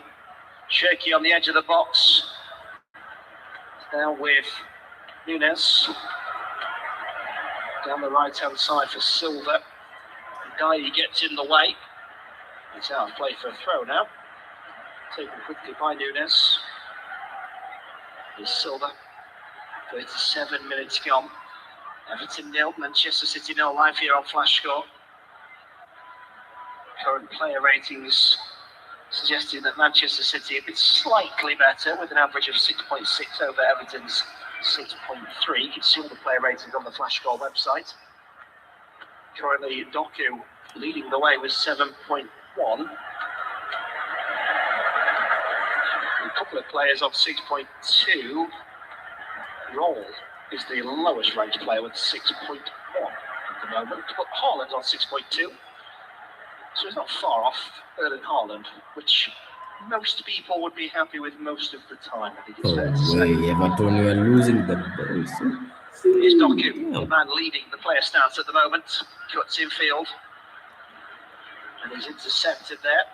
E: Cherki on the edge of the box. Now with Nunes. Down the right-hand side for Silva. Guy gets in the way. It's out of play for a throw now. Taken quickly by Nunes. Here's Silva. 37 minutes gone. Everton 0, Manchester City 0 live here on Flash Score. Current player ratings suggesting that Manchester City have been slightly better with an average of 6.6 over Everton's 6.3. You can see all the player ratings on the Flash Score website. Currently Doku leading the way with 7.1. A couple of players on 6.2. Roll is the lowest ranked player with 6.1 at the moment. But Haaland's on 6.2. So he's not far off Erling Haaland, which most people would be happy with most of the time, I think it's fair to say.
A: Everton, you are losing the ball.
E: Here's Doku, the man leading the player stance at the moment. Cuts infield. And he's intercepted there.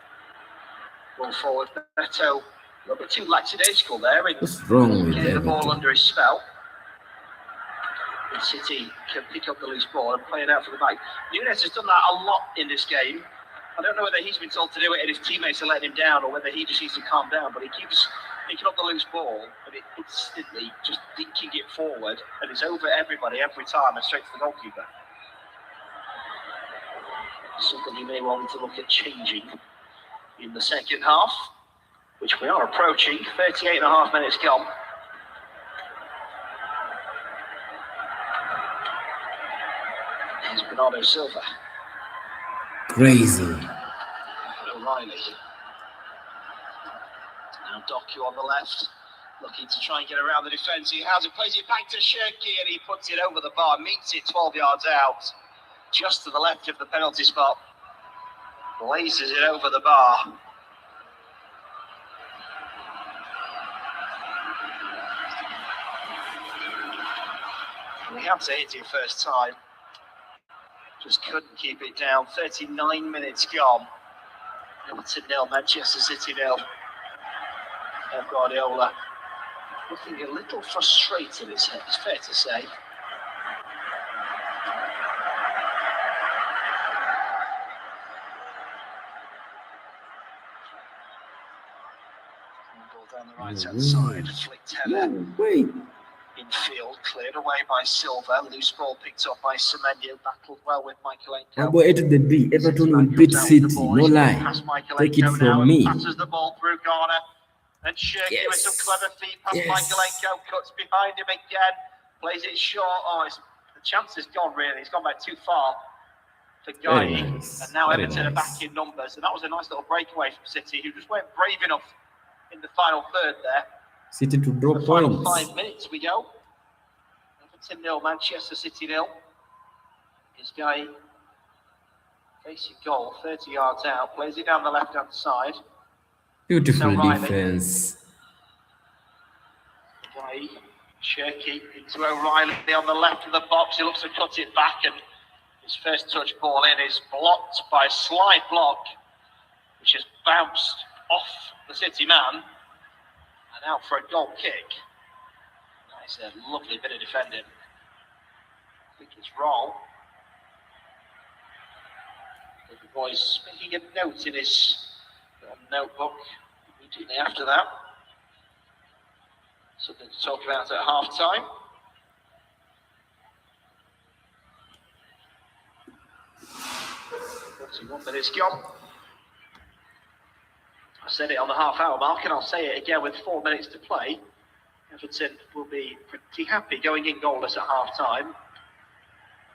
E: Ball forward, Beto. A little bit too lackadaisical there.
A: What's wrong with
E: getting the ball
A: Everton?
E: under his spell. And City can pick up the loose ball and play it out for the back. Nunes has done that a lot in this game. I don't know whether he's been told to do it and his teammates are letting him down, or whether he just needs to calm down, but he keeps picking up the loose ball and it instantly just dinking it forward, and it's over everybody every time and straight to the goalkeeper. Something you may want to look at changing in the second half, which we are approaching. 38 and a half minutes gone. Here's Bernardo Silva.
A: Crazy.
E: O'Reilly. Now Doku on the left, looking to try and get around the defence. He has it, plays it back to Shirky, and he puts it over the bar, meets it 12 yards out, just to the left of the penalty spot. Blazes it over the bar. We have to hit it first time. Just couldn't keep it down. 39 minutes gone. Everton 0, Manchester City 0. Pep Guardiola looking a little frustrated, it's fair to say. Ball down the right-hand side. Flicked header.
A: Wait.
E: Infield, cleared away by Silva. Loose ball picked up by Semenyo. Battled well with Michaelenko.
A: About it to the B. Everton will beat City. No lie. Take it from me.
E: Passes the ball through Garner. And Shirky with some clever feet past Michaelenko. Cuts behind him again. Plays it short. Oh, the chance is gone, really. It's gone back too far for Guy.
A: Nice.
E: And now
A: Very
E: Everton are
A: nice.
E: back in numbers. And that was a nice little breakaway from City, who just weren't brave enough in the final third there.
A: City to draw
E: The final
A: points.
E: 5 minutes we go. Everton 0, Manchester City 0. This guy facing goal, 30 yards out, plays it down the left-hand side.
A: Beautiful
E: O'Reilly.
A: defense.
E: Away, Shirky into O'Reilly on the left of the box. He looks to cut it back, and his first touch ball in is blocked by a slide block, which has bounced off the City man. And out for a goal kick. That is a lovely bit of defending. I think it's wrong. The boy's making a note in his notebook immediately after that. Something to talk about at half time. One minute's gone. I said it on the half-hour mark, and I'll say it again with 4 minutes to play. Everton will be pretty happy going in goalless at half-time.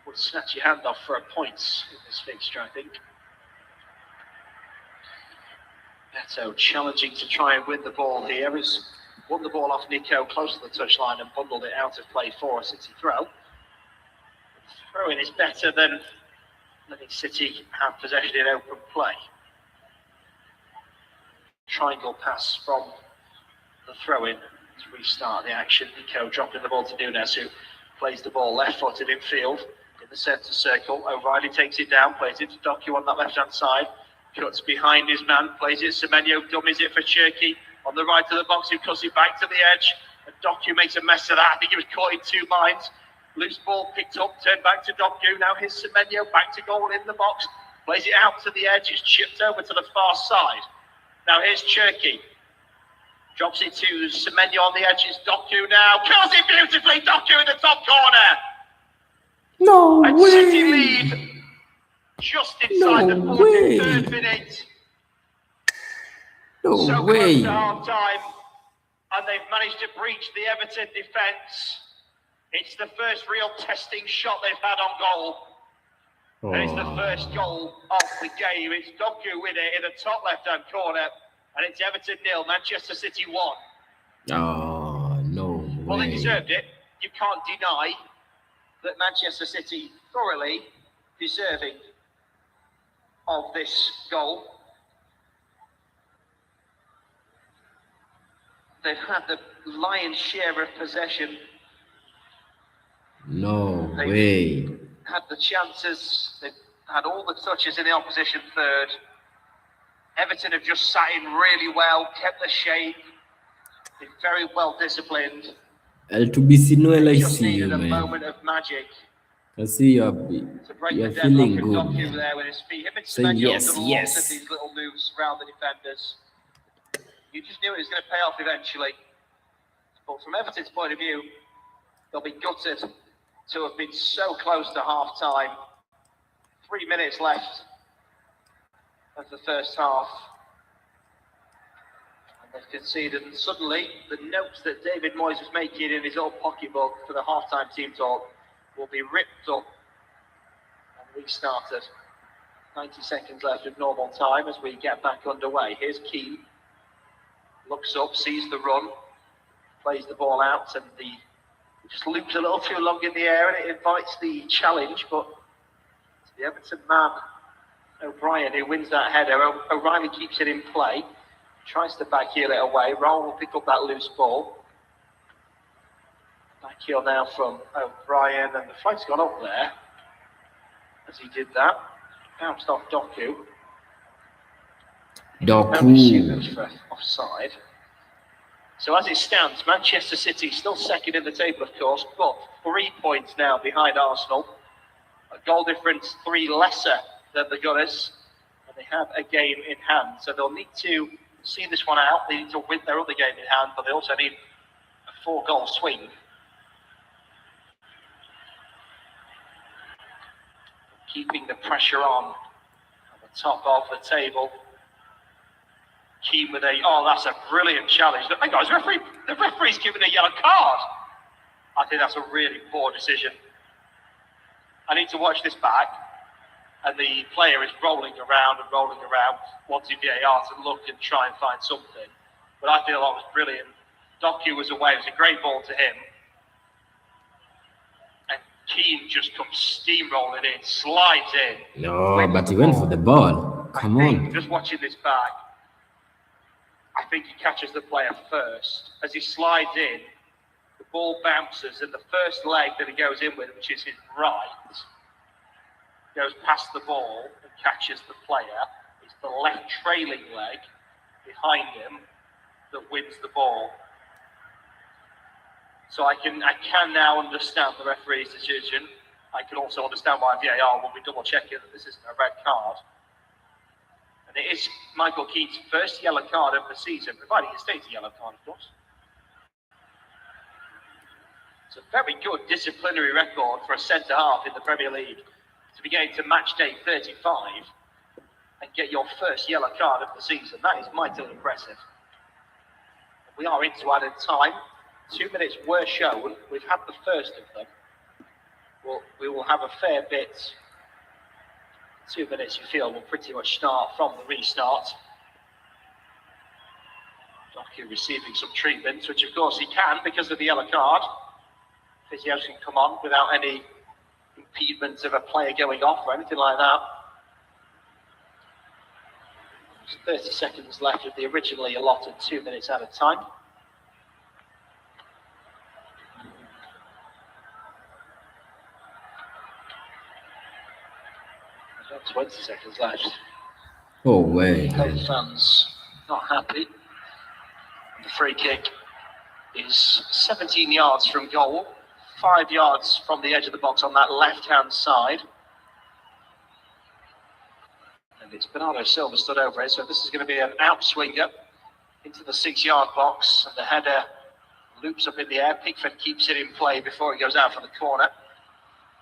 E: Would snatch your hand off for a point in this fixture, I think. Neto challenging to try and win the ball here. He's won the ball off Nico close to the touchline and bundled it out of play for a City throw. Throwing is better than letting City have possession in open play. Triangle pass from the throw-in to restart the action. Nico dropping the ball to Nunes, who plays the ball left-footed in field in the centre circle. O'Reilly takes it down, plays it to Doku on that left-hand side. Cuts behind his man, plays it. Semenyo dummies it for Shirky on the right of the box, who cuts it back to the edge. And Doku makes a mess of that. I think he was caught in two minds. Loose ball picked up, turned back to Doku. Now here's Semenyo back to goal in the box. Plays it out to the edge. It's chipped over to the far side. Now here's Shirky. Drops it to Semenyo on the edge. It's Doku now. Kills it beautifully. Doku in the top corner.
A: No
E: And
A: way.
E: City lead just inside the 43rd minute.
A: No
E: So
A: way.
E: close to half time, and they've managed to breach the Everton defence. It's the first real testing shot they've had on goal. And it's the first goal of the game. It's Doku with it in the top left-hand corner. And it's Everton 0, Manchester City 1.
A: Oh, no
E: Well, they
A: way.
E: deserved it. You can't deny that Manchester City thoroughly deserving of this goal. They've had the lion's share of possession.
A: No way.
E: Had the chances, they've had all the touches in the opposition third. Everton have just sat in really well, kept the shape, been very well disciplined.
A: LTBC Noel, I
E: Just
A: see you,
E: needed a
A: man.
E: moment of magic
A: I see
E: to break
A: you're
E: the
A: feeling
E: deadlock, and
A: good,
E: Doku
A: man.
E: there with his feet. Him and
A: Saying
E: Semenyo
A: yes,
E: have done
A: yes.
E: lots of these little moves around the defenders. You just knew it was going to pay off eventually. But from Everton's point of view, they'll be gutted to have been so close to half-time. 3 minutes left of the first half. And they've conceded, and suddenly the notes that David Moyes was making in his old pocketbook for the half-time team talk will be ripped up and restarted. 90 seconds left of normal time as we get back underway. Here's Keane. Looks up, sees the run, plays the ball out, and just loops a little too long in the air, and it invites the challenge, but it's the Everton man, O'Brien, who wins that header. O'Reilly keeps it in play, tries to backheel it away. Raul will pick up that loose ball. Backheel now from O'Brien, and the flag's gone up there as he did that. Bounced off Doku.
A: Doku.
E: For offside. So as it stands, Manchester City still second in the table, of course, but 3 points now behind Arsenal. A goal difference, 3 lesser than the Gunners, and they have a game in hand. So they'll need to see this one out. They need to win their other game in hand, but they also need a 4-goal swing. Keeping the pressure on the top of the table. Keane with that's a brilliant challenge. Hey guys, the referee's given a yellow card. I think that's a really poor decision. I need to watch this back, and the player is rolling around, wanting VAR to look and try and find something. But I feel that was brilliant. Doku was away, it was a great ball to him. And Keane just comes steamrolling in, slides in.
A: No, but he went for the ball. Come on.
E: Just watching this back, I think he catches the player first. As he slides in, the ball bounces, and the first leg that he goes in with, which is his right, goes past the ball and catches the player. It's the left trailing leg behind him that wins the ball. So I can now understand the referee's decision. I can also understand why VAR will be double checking that this isn't a red card. And it is Michael Keane's first yellow card of the season, providing it stays a yellow card, of course. It's a very good disciplinary record for a centre-half in the Premier League to be getting to match day 35 and get your first yellow card of the season. That is mightily impressive. We are into added time. 2 minutes were shown. We've had the first of them. We will have a fair bit. 2 minutes, you feel, will pretty much start from the restart. Doku receiving some treatment, which of course he can because of the yellow card. Physios can come on without any impediment of a player going off or anything like that. There's 30 seconds left of the originally allotted 2 minutes out of time. 20 seconds left.
A: Oh, wait.
E: Home fans not happy. The free kick is 17 yards from goal, 5 yards from the edge of the box on that left-hand side. And it's Bernardo Silva stood over it, so this is going to be an outswinger into the 6-yard box, and the header loops up in the air. Pickford keeps it in play before it goes out for the corner.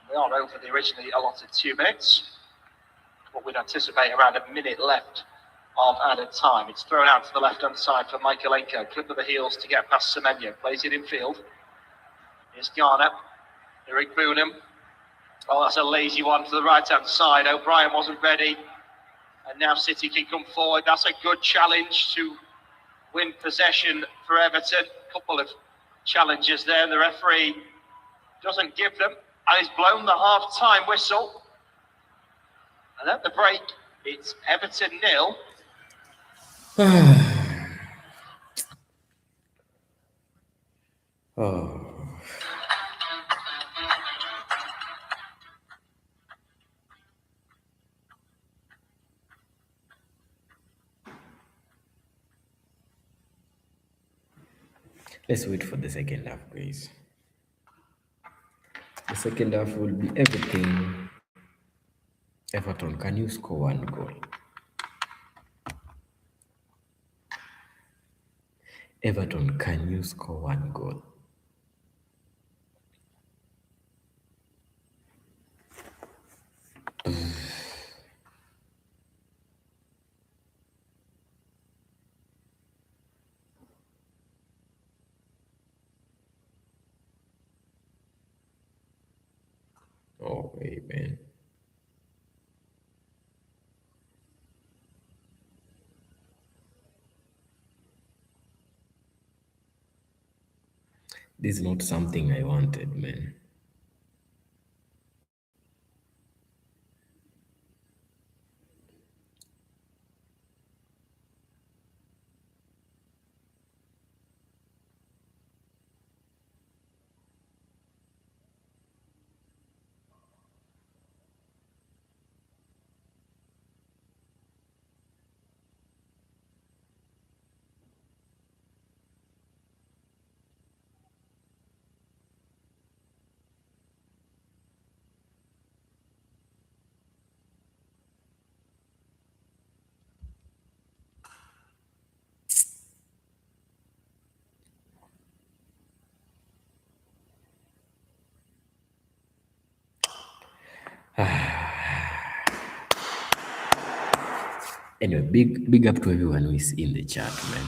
E: We are over the originally allotted 2 minutes. What we'd anticipate around a minute left of added time. It's thrown out to the left-hand side for Michaelenko. Clip of the heels to get past Semenyo. Plays it in field. Here's Garner. Eric Boonham. Oh, that's a lazy one to the right-hand side. O'Brien wasn't ready. And now City can come forward. That's a good challenge to win possession for Everton. Couple of challenges there. The referee doesn't give them. And he's blown the half-time whistle. And at the break, it's Everton 0.
A: Oh. Let's wait for the second half, guys. The second half will be everything. Everton, can you score one goal? Everton, can you score one goal? Oh, wait, man. This is not something I wanted, man. Anyway, big up to everyone who is in the chat, man.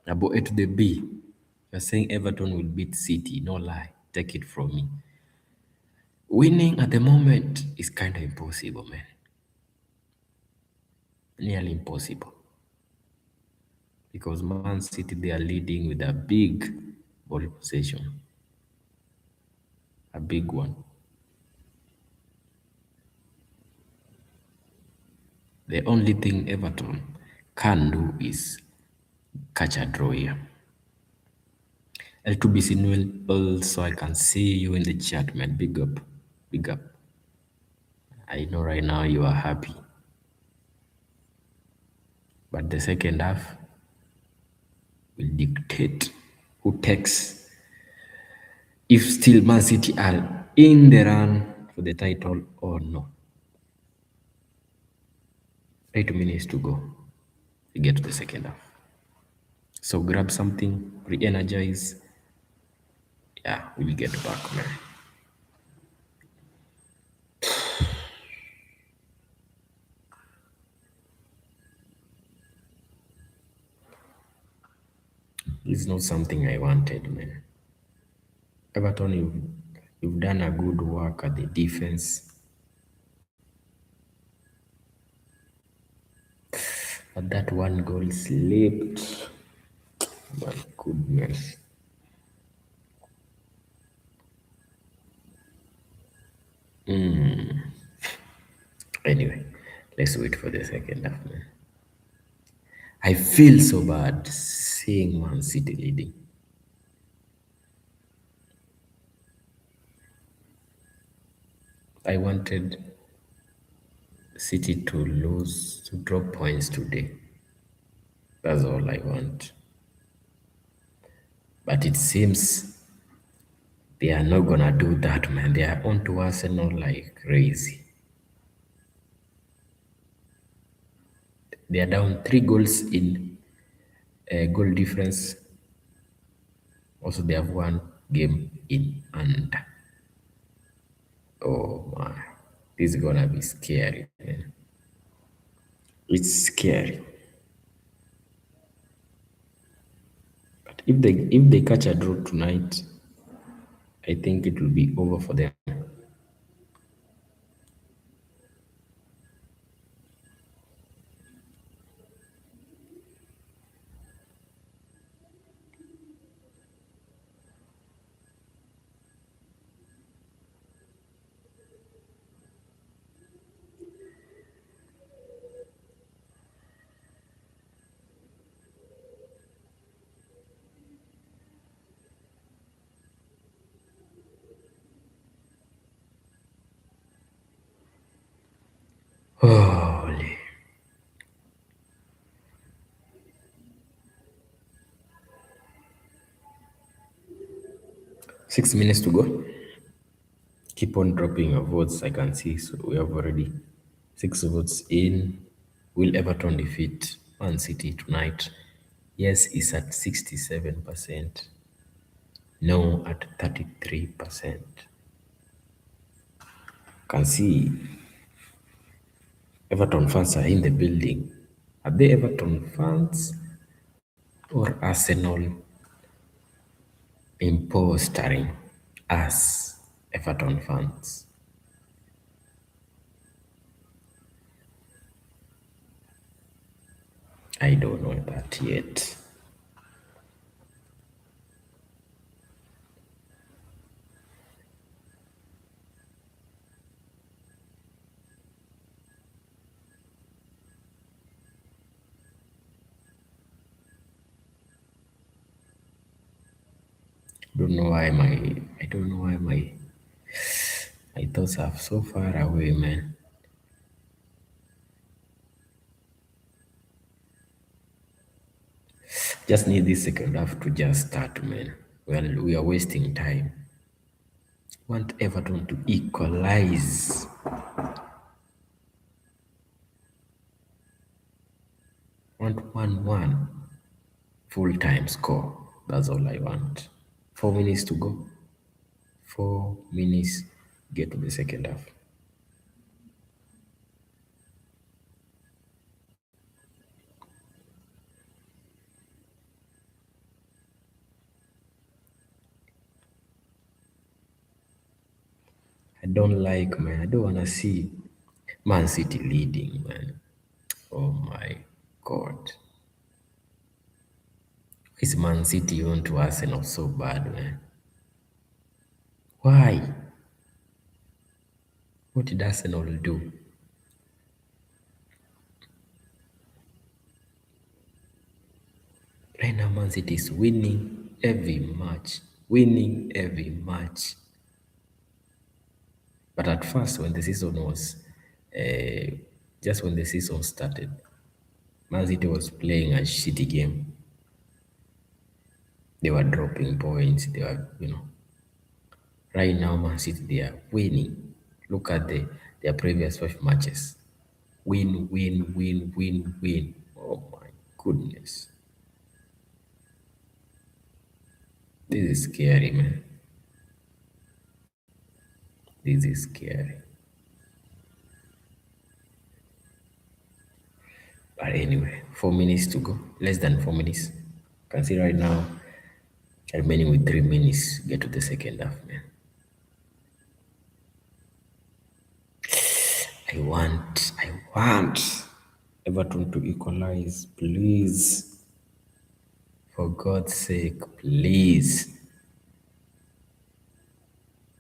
A: About A to the B. You're saying Everton will beat City. No lie. Take it from me. Winning at the moment is kind of impossible, man. Nearly impossible. Because Man City, they are leading with a big ball possession. A big one. The only thing Everton can do is catch a draw here. L2BC Noel, also I can see you in the chat, man. Big up. Big up. I know right now you are happy. But the second half will dictate who takes, if still Man City are in the run for the title or no. 8 minutes to go. We get to the second half. So grab something, re-energize. Yeah, we'll get back, man. It's not something I wanted, man. Everton, you've done a good work at the defense. But that one goal slipped. My goodness. Anyway, let's wait for the second half, man. I feel so bad seeing Man City leading. I wanted City to lose, to drop points today. That's all I want. But it seems they are not gonna do that, man. They are on to Arsenal like crazy. They are down 3 goals in goal difference. Also, they have 1 game in under. Oh my, this is gonna be scary, man. It's scary. But if they catch a draw tonight, I think it will be over for them. Holy. 6 minutes to go. Keep on dropping your votes. I can see. So we have already 6 votes in. Will Everton defeat Man City tonight? Yes is at 67%. No at 33%. Can see Everton fans are in the building. Are they Everton fans or Arsenal impostering us Everton fans? I don't know that yet. I don't know why my thoughts are so far away, man. Just need this second half to just start, man. Well, we are wasting time. Want Everton to equalize. Want 1-1 full time score. That's all I want. 4 minutes to go. 4 minutes. Get to the second half. I don't like, man. I don't wanna see Man City leading, man. Oh my God. Why is Man City on to Arsenal so bad, man? Why? What did Arsenal do? Right now, Man City is winning every match. Winning every match. But at first, when the season was, just when the season started, Man City was playing a shitty game. They were dropping points. They were, Right now, Man City, they are winning. Look at their previous 5 matches. Win, win, win, win, win. Oh my goodness. This is scary, man. This is scary. But anyway, 4 minutes to go. Less than 4 minutes. You can see right now, remaining with 3 minutes, get to the second half, man. I want Everton to equalize, please. For God's sake, please.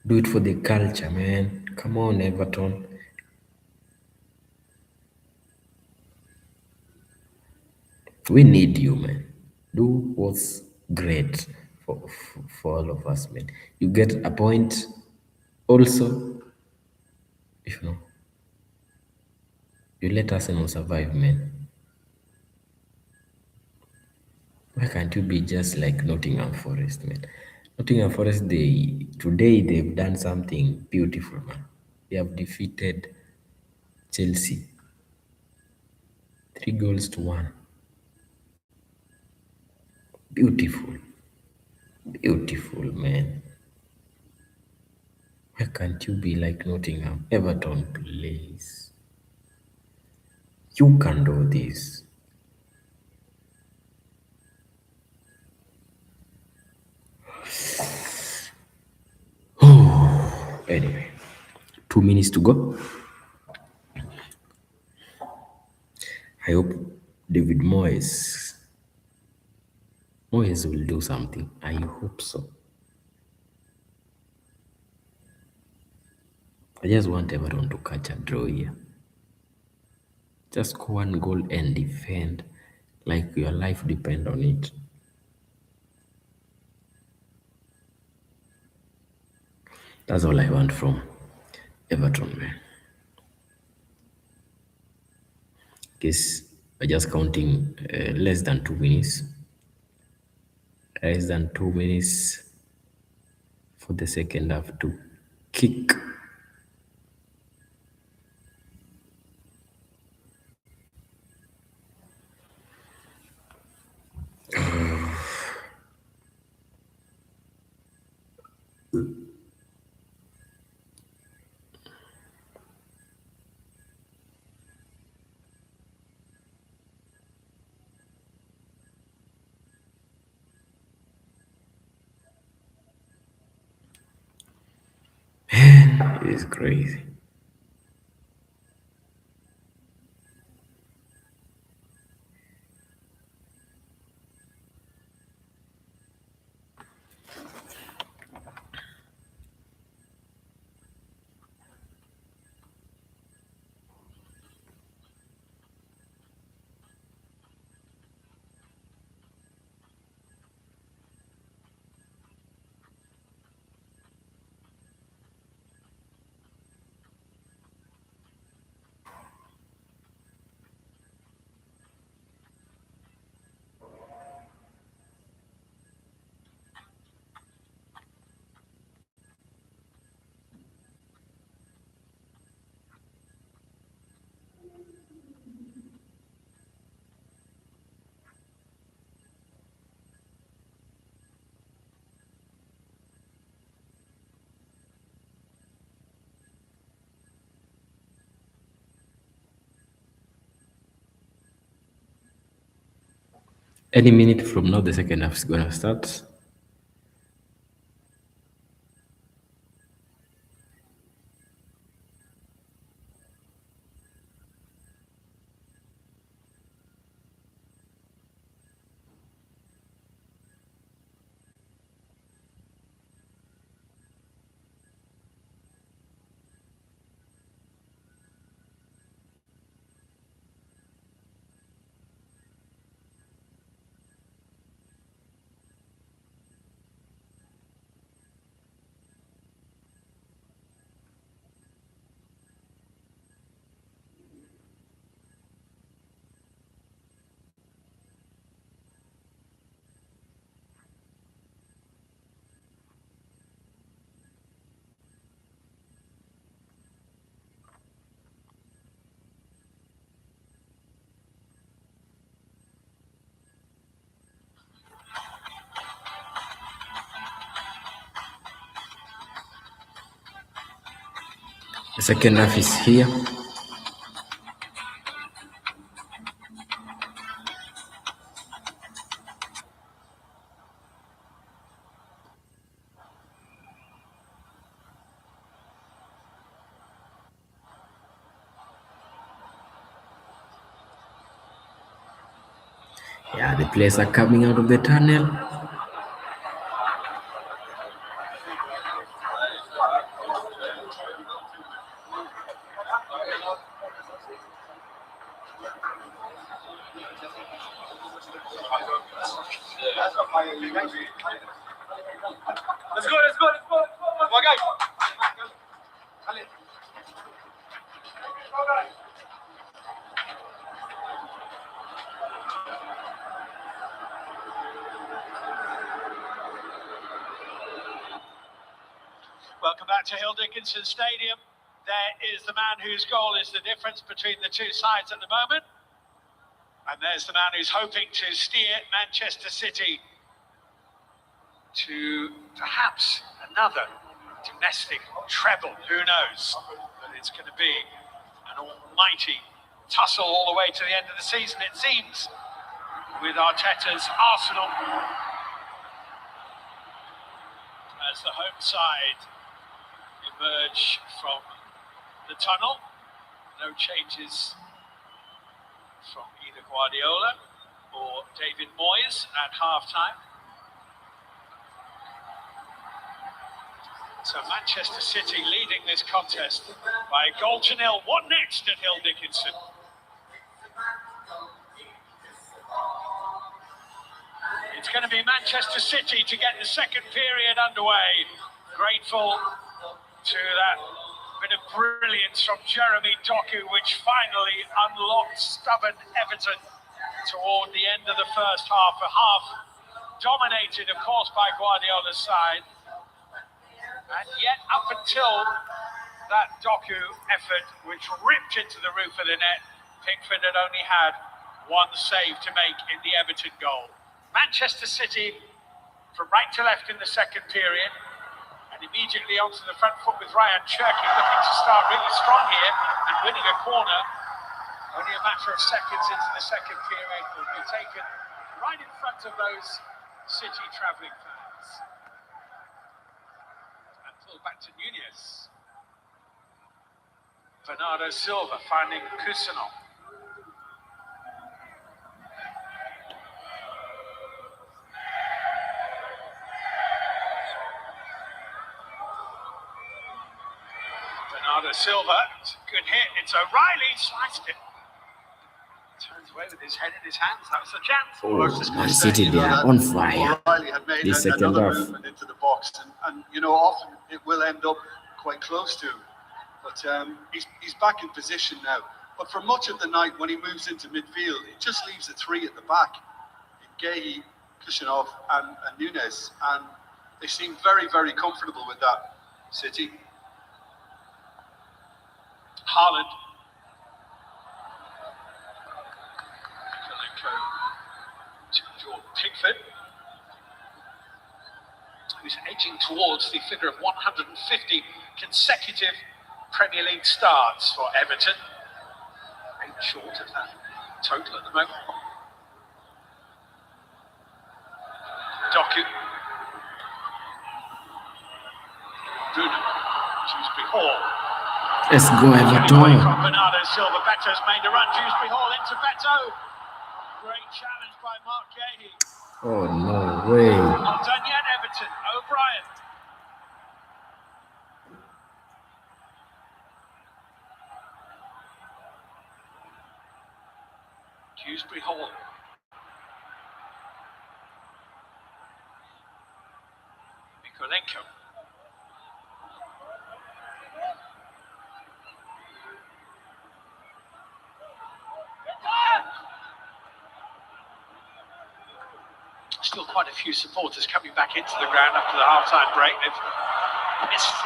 A: Do it for the culture, man. Come on, Everton. We need you, man. Do what's great for all of us, man. You get a point also, you know, you let Arsenal survive, man. Why can't you be just like Nottingham Forest, man? Nottingham Forest, today they've done something beautiful, man. They have defeated Chelsea 3 goals to 1. Beautiful, beautiful, man. Why can't you be like Nottingham? Everton, please. You can do this. Anyway, 2 minutes to go. I hope David Moyes will do something. I hope so. I just want Everton to catch a draw here. Just score 1 goal and defend like your life depends on it. That's all I want from Everton, man. Guess we're just counting less than 2 minutes. Less than 2 minutes. for the second half to kick. It is crazy. Any minute from now, the second half is gonna start. The second half is here. Yeah, the players are coming out of the tunnel.
B: Let's go. Come on, guys. Welcome back to Dickinson Stadium. There is the man whose goal is the difference between the two sides at the moment. And there's the man who's hoping to steer Manchester City to perhaps another domestic treble. Who knows? But it's going to be an almighty tussle all the way to the end of the season, it seems, with Arteta's Arsenal as the home side emerge from the tunnel. No changes from either Guardiola or David Moyes at half-time. So Manchester City leading this contest by a goal to nil. What next at Dickinson? It's going to be Manchester City to get the second period underway. Grateful to that bit of brilliance from Jeremy Doku, which finally unlocked stubborn Everton toward the end of the first half. A half dominated, of course, by Guardiola's side. And yet, up until that Doku effort, which ripped into the roof of the net, Pickford had only had one save to make in the Everton goal. Manchester City from right to left in the second period, and immediately onto the front foot with Ryan Cherky looking to start really strong here and winning a corner. Only a matter of seconds into the second period will be taken right in front of those City travelling fans. And pulled back to Nunez. Bernardo Silva finding Cousineau. Bernardo Silva, it's a good hit. It's O'Reilly, sliced it. Turns away with his head in his hands. That was a chance.
A: Oh, Man City, they are on fire.
C: O'Reilly had made
A: The second
C: another
A: half.
C: movement into the box, and you know, often it will end up quite close to. But he's back in position now. But for much of the night, when he moves into midfield, it just leaves the three at the back: Guehi, Cousineau, and Nunez, and they seem very, very comfortable with that. City.
B: Haaland. To Jordan Pickford, who's edging towards the figure of 150 consecutive Premier League starts for Everton. 8 short of that total at the moment. Doku. Bruno. Dewsbury Hall.
A: Let's go,
B: Away
A: Everton.
B: from Bernardo Silva. Beto's made a run. Dewsbury Hall into Beto. Great challenge by Mark Guehi.
A: Oh, no way.
B: Not done yet, Everton. O'Brien. Dewsbury Hall. Mikolenko. Still quite a few supporters coming back into the ground after the half-time break. They've missed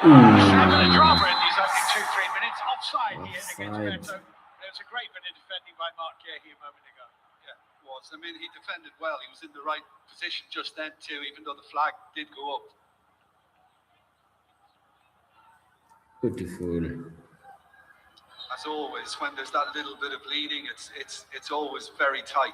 B: a drama in these opening 2-3 minutes. Offside here against Beto. There was a great bit of defending by Mark Guehi a moment ago.
C: Yeah, it was. I mean, he defended well. He was in the right position just then too, even though the flag did go up.
A: Beautiful.
C: As always, when there's that little bit of leading, it's always very tight.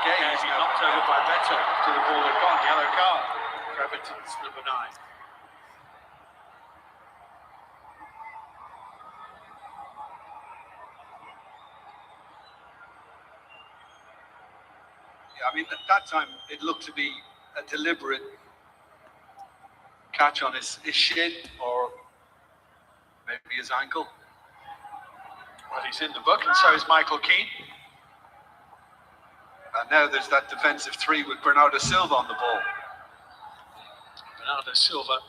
B: Guehi's knocked over by Beto to the ball had gone. Yellow card for Everton's number 9.
C: Yeah, I mean, at that time, it looked to be a deliberate catch on his shin or maybe his ankle.
B: Well, he's in the book, and so is Michael Keane.
C: And now there's that defensive 3 with Bernardo Silva on the ball.
B: Bernardo Silva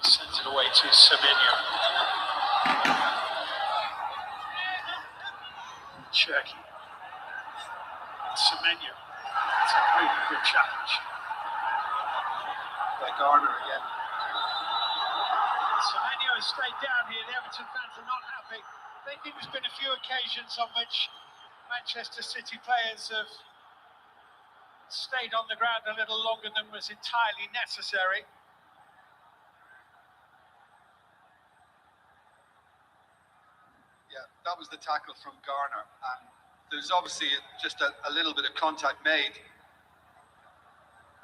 B: sends it away to Semenyo. Cherky. Semenyo. It's a really good challenge.
C: By Garner again.
B: Semenyo has stayed down here. The Everton fans are not happy. They think there's been a few occasions on which Manchester City players have stayed on the ground a little longer than was entirely necessary.
C: Yeah, that was the tackle from Garner, and there's obviously just a little bit of contact made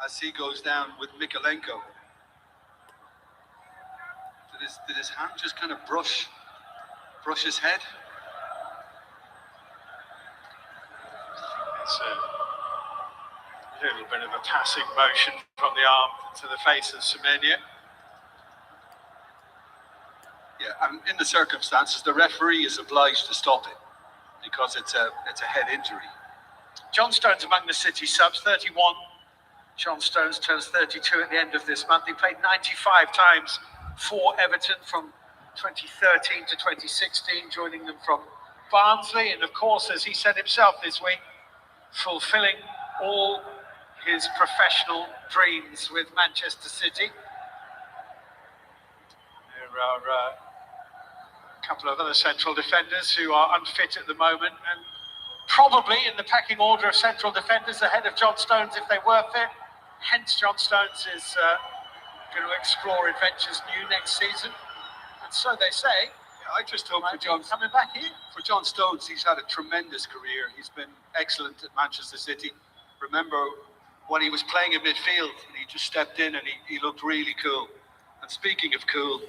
C: as he goes down with Mikolenko. Did his hand just kind of brush his head?
B: It's a little bit of a passing motion from the arm to the face of Semenyo.
C: Yeah, and in the circumstances, the referee is obliged to stop it because it's a head injury.
B: John Stones among the City subs, 31. John Stones turns 32 at the end of this month. He played 95 times for Everton from 2013 to 2016, joining them from Barnsley. And of course, as he said himself this week, fulfilling all his professional dreams with Manchester City. There are a couple of other central defenders who are unfit at the moment, and probably in the pecking order of central defenders ahead of John Stones if they were fit. Hence, John Stones is going to explore adventures new next season, and so they say.
C: I just hope for John
B: coming back here.
C: For John Stones, he's had a tremendous career. He's been excellent at Manchester City. Remember when he was playing in midfield and he just stepped in and he looked really cool. And speaking of cool,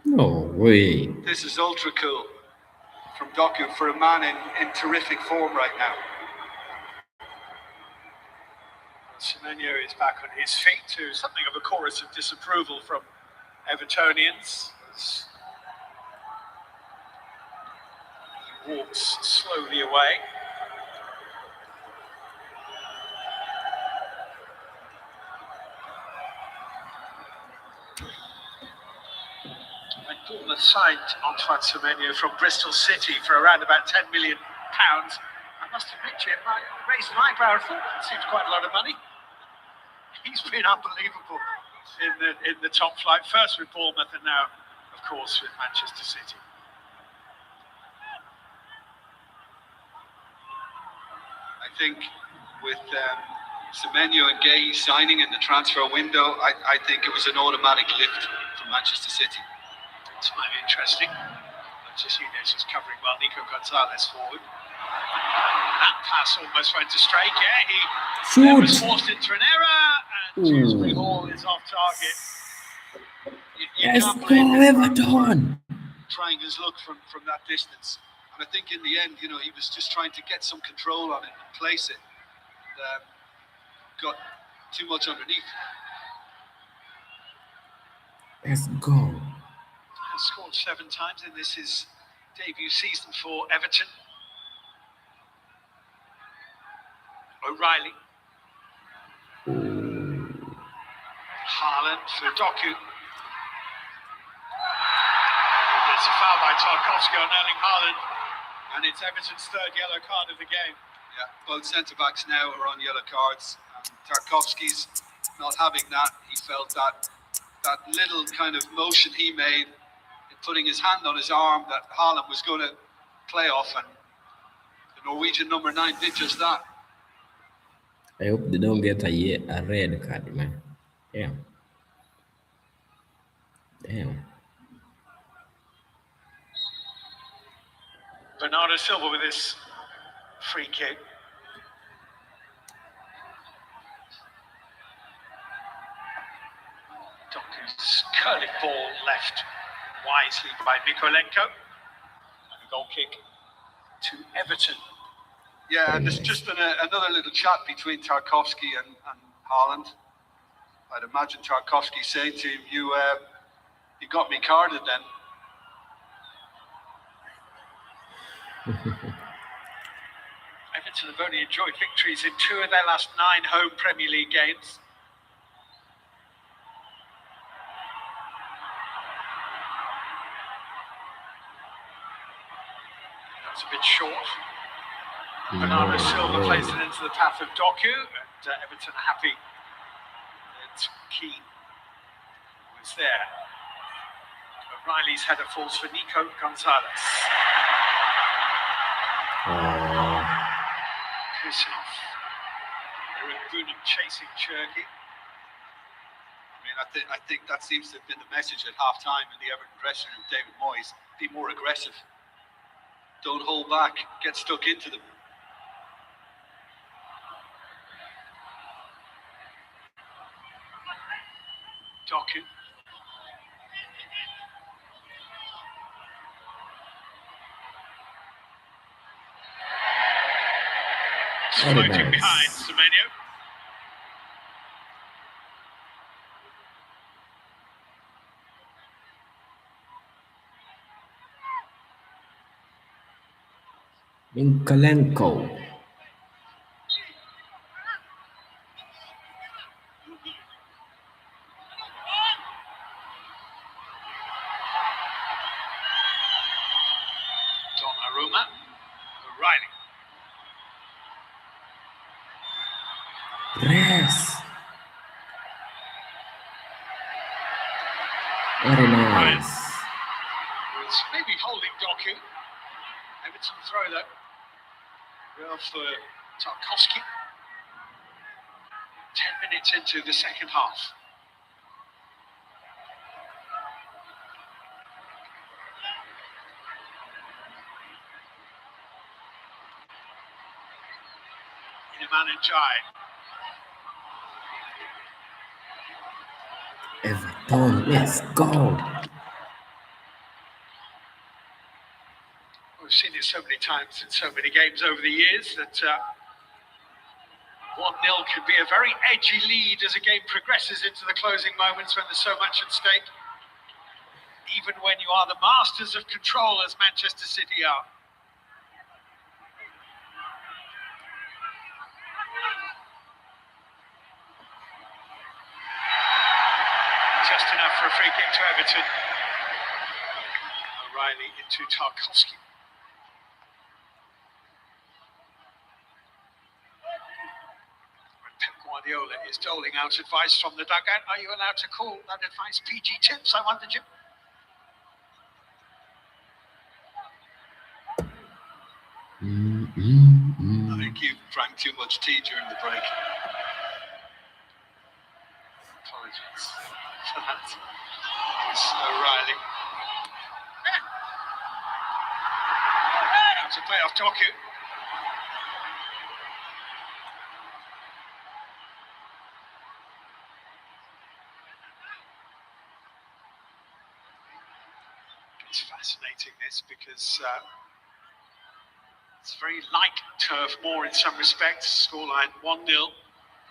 A: No way.
C: this is ultra cool from Doku for a man in terrific form right now.
B: Semenyo is back on his feet to something of a chorus of disapproval from Evertonians as he walks slowly away. When Bournemouth signed Antoine Semenyo from Bristol City for around about £10 million, I must admit, Jim, I raised an eyebrow and thought that seems quite a lot of money. He's been unbelievable in the top flight, first with Bournemouth and now, of course, with Manchester City.
C: I think with Semenyo and Gay signing in the transfer window, I think it was an automatic lift from Manchester City.
B: It's might be interesting. Martinez is covering well. Nico Gonzalez forward. That pass almost went astray. Yeah, he was forced into an error, and Dewsbury Hall is off target.
A: Let's go, Everton.
C: Trying his luck from that distance. And I think in the end, he was just trying to get some control on it and place it. And, got too much underneath.
A: Let's go.
B: Has scored 7 times in his debut season for Everton. O'Reilly. Haaland for Doku. There's a foul by Tarkowski on Erling Haaland, and it's Everton's 3rd yellow card of the game.
C: Yeah, both centre-backs now are on yellow cards. Tarkowski's not having that. He felt that little kind of motion he made in putting his hand on his arm that Haaland was going to play off, and the Norwegian number 9 did just that.
A: I hope they don't get a red card, man. Damn.
B: Bernardo Silva with his free kick. Doku's curling ball left wisely by Mikolenko. And a goal kick to Everton.
C: Yeah, and there's just been another little chat between Tarkowski and Haaland. I'd imagine Tarkowski saying to him, you got me carded then.
B: Everton have only enjoyed victories in 2 of their last 9 home Premier League games. That's a bit short. Bernardo Silva plays it into the path of Doku, and Everton are happy that Keane was there. O'Reilly's header falls for Nico Gonzalez. Kusinov. Eric Bunham chasing Cherky.
C: I think that seems to have been the message at half-time in the Everton dressing room, David Moyes. Be more aggressive. Don't hold back. Get stuck into them.
B: Doku. Floating behind Semenyo.
A: Mikolenko.
B: Donnarumma. O'Reilly.
A: Very nice.
B: It's maybe holding Doku. Everton throw that. Well for Tarkowski. 10 minutes into the second half. Iliman and Jai.
A: Everton, let's go.
B: We've seen it so many times in so many games over the years that 1-0 can be a very edgy lead as a game progresses into the closing moments when there's so much at stake. Even when you are the masters of control as Manchester City are. Just enough for a free kick to Everton. O'Reilly into Tarkowski. Pep Guardiola is doling out advice from the dugout. Are you allowed to call that advice PG tips, I wonder, Jim?
C: I think you drank too much tea during the break.
B: Apologies for that. It's O'Reilly. Out to play off Doku. It's fascinating, this, because it's very like turf, more in some respects. Scoreline 1-0.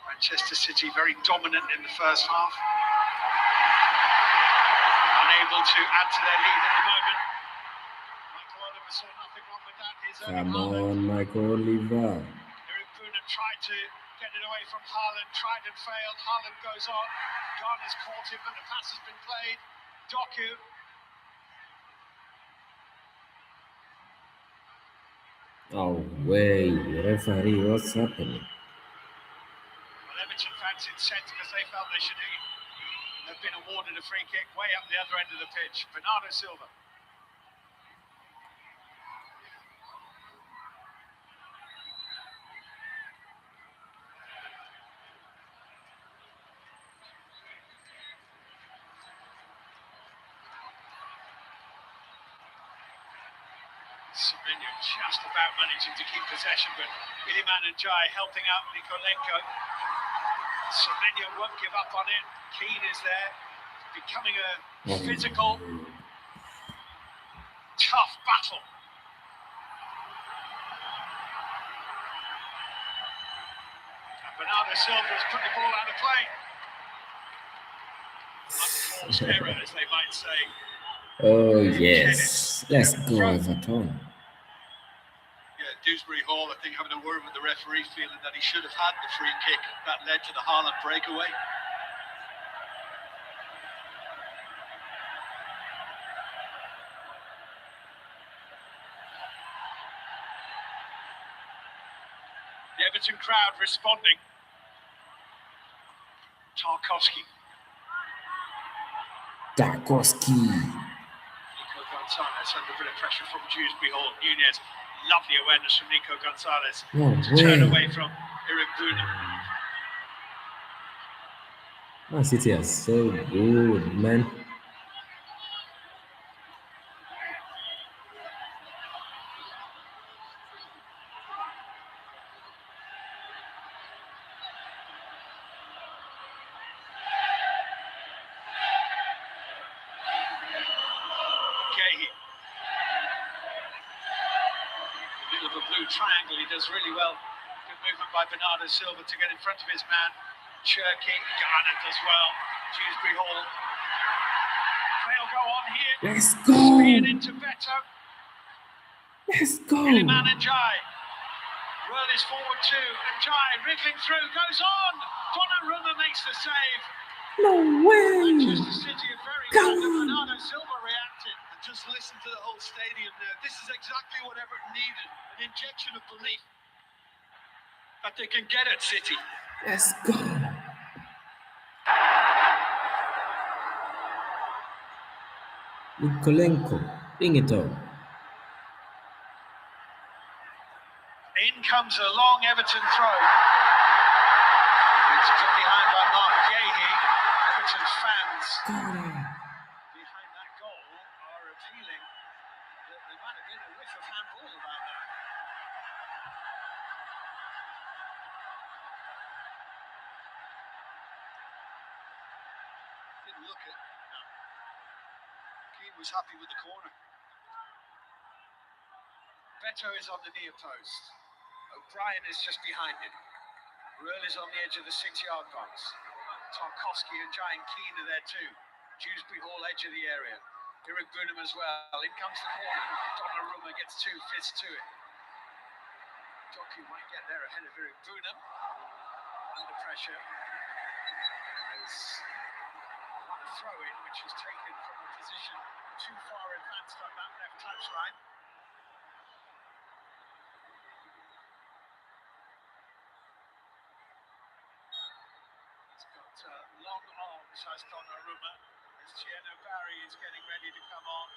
B: Manchester City very dominant in the first half. Unable to add to their lead at the moment. Michael Oliver saw nothing wrong with that. His
A: Come on, Michael Oliver.
B: Eric Bruner tried to get it away from Haaland, tried and failed. Haaland goes on. Garner's caught him, but the pass has been played. Doku.
A: Oh, way, referee, what's happening?
B: Well, Everton fans incensed because they felt they should have been awarded a free kick way up the other end of the pitch. Bernardo Silva. Semenyo just about managing to keep possession, but Iliman and Jai helping out Nikolenko. Semenyo won't give up on it. Keane is there, becoming a physical, tough battle. And Bernardo Silva has put the ball out of play. Unforced error, as they might say.
A: Oh, yes. Let's go, Everton.
C: Yeah, Dewsbury Hall, I think, having a word with the referee, feeling that he should have had the free kick that led to the Haaland breakaway.
B: The Everton crowd responding. Tarkowski. Nico Gonzalez under a bit of pressure from Dewsbury Hall. Nunez, lovely awareness from Nico Gonzalez to turn away from Eric Bruner.
A: Man City are so good, man.
B: Middle of a blue triangle, he does really well. Good movement by Bernardo Silva to get in front of his man. Cherky, Garner does well. Dewsbury Hall. They'll go on here.
A: Let's go.
B: Speared into Beto.
A: Let's go.
B: Iliman and Jai. Whirl is forward too. And Jai wriggling through, goes on. Donnarumma makes the save.
A: No way.
B: Manchester City are very good. Bernardo Silva reacted.
C: And just listen to the whole stadium now. This is exactly what Everton needed. An injection of belief that they can get at City.
A: Let's go. Nikolenko, bring it up.
B: In comes a long Everton throw. It's put behind by Mark Gahey. Everton fans behind that goal are appealing that there might have been a whiff of handball about that.
C: Didn't look it. No. Keane was happy with the corner.
B: Beto is on the near post. O'Brien is just behind him. Ruel is on the edge of the 6-yard box. Tarkowski and Giant Keane are there too. Dewsbury Hall edge of the area. Eric Bunham as well. In comes the corner. Donnarumma gets 2 fists to it. Doku might get there ahead of Eric Bunham. Under pressure. There's a throw-in which is taken from a position too far advanced on that left touchline. Long arms has Donnarumma as Gianno Barry is getting ready to come on.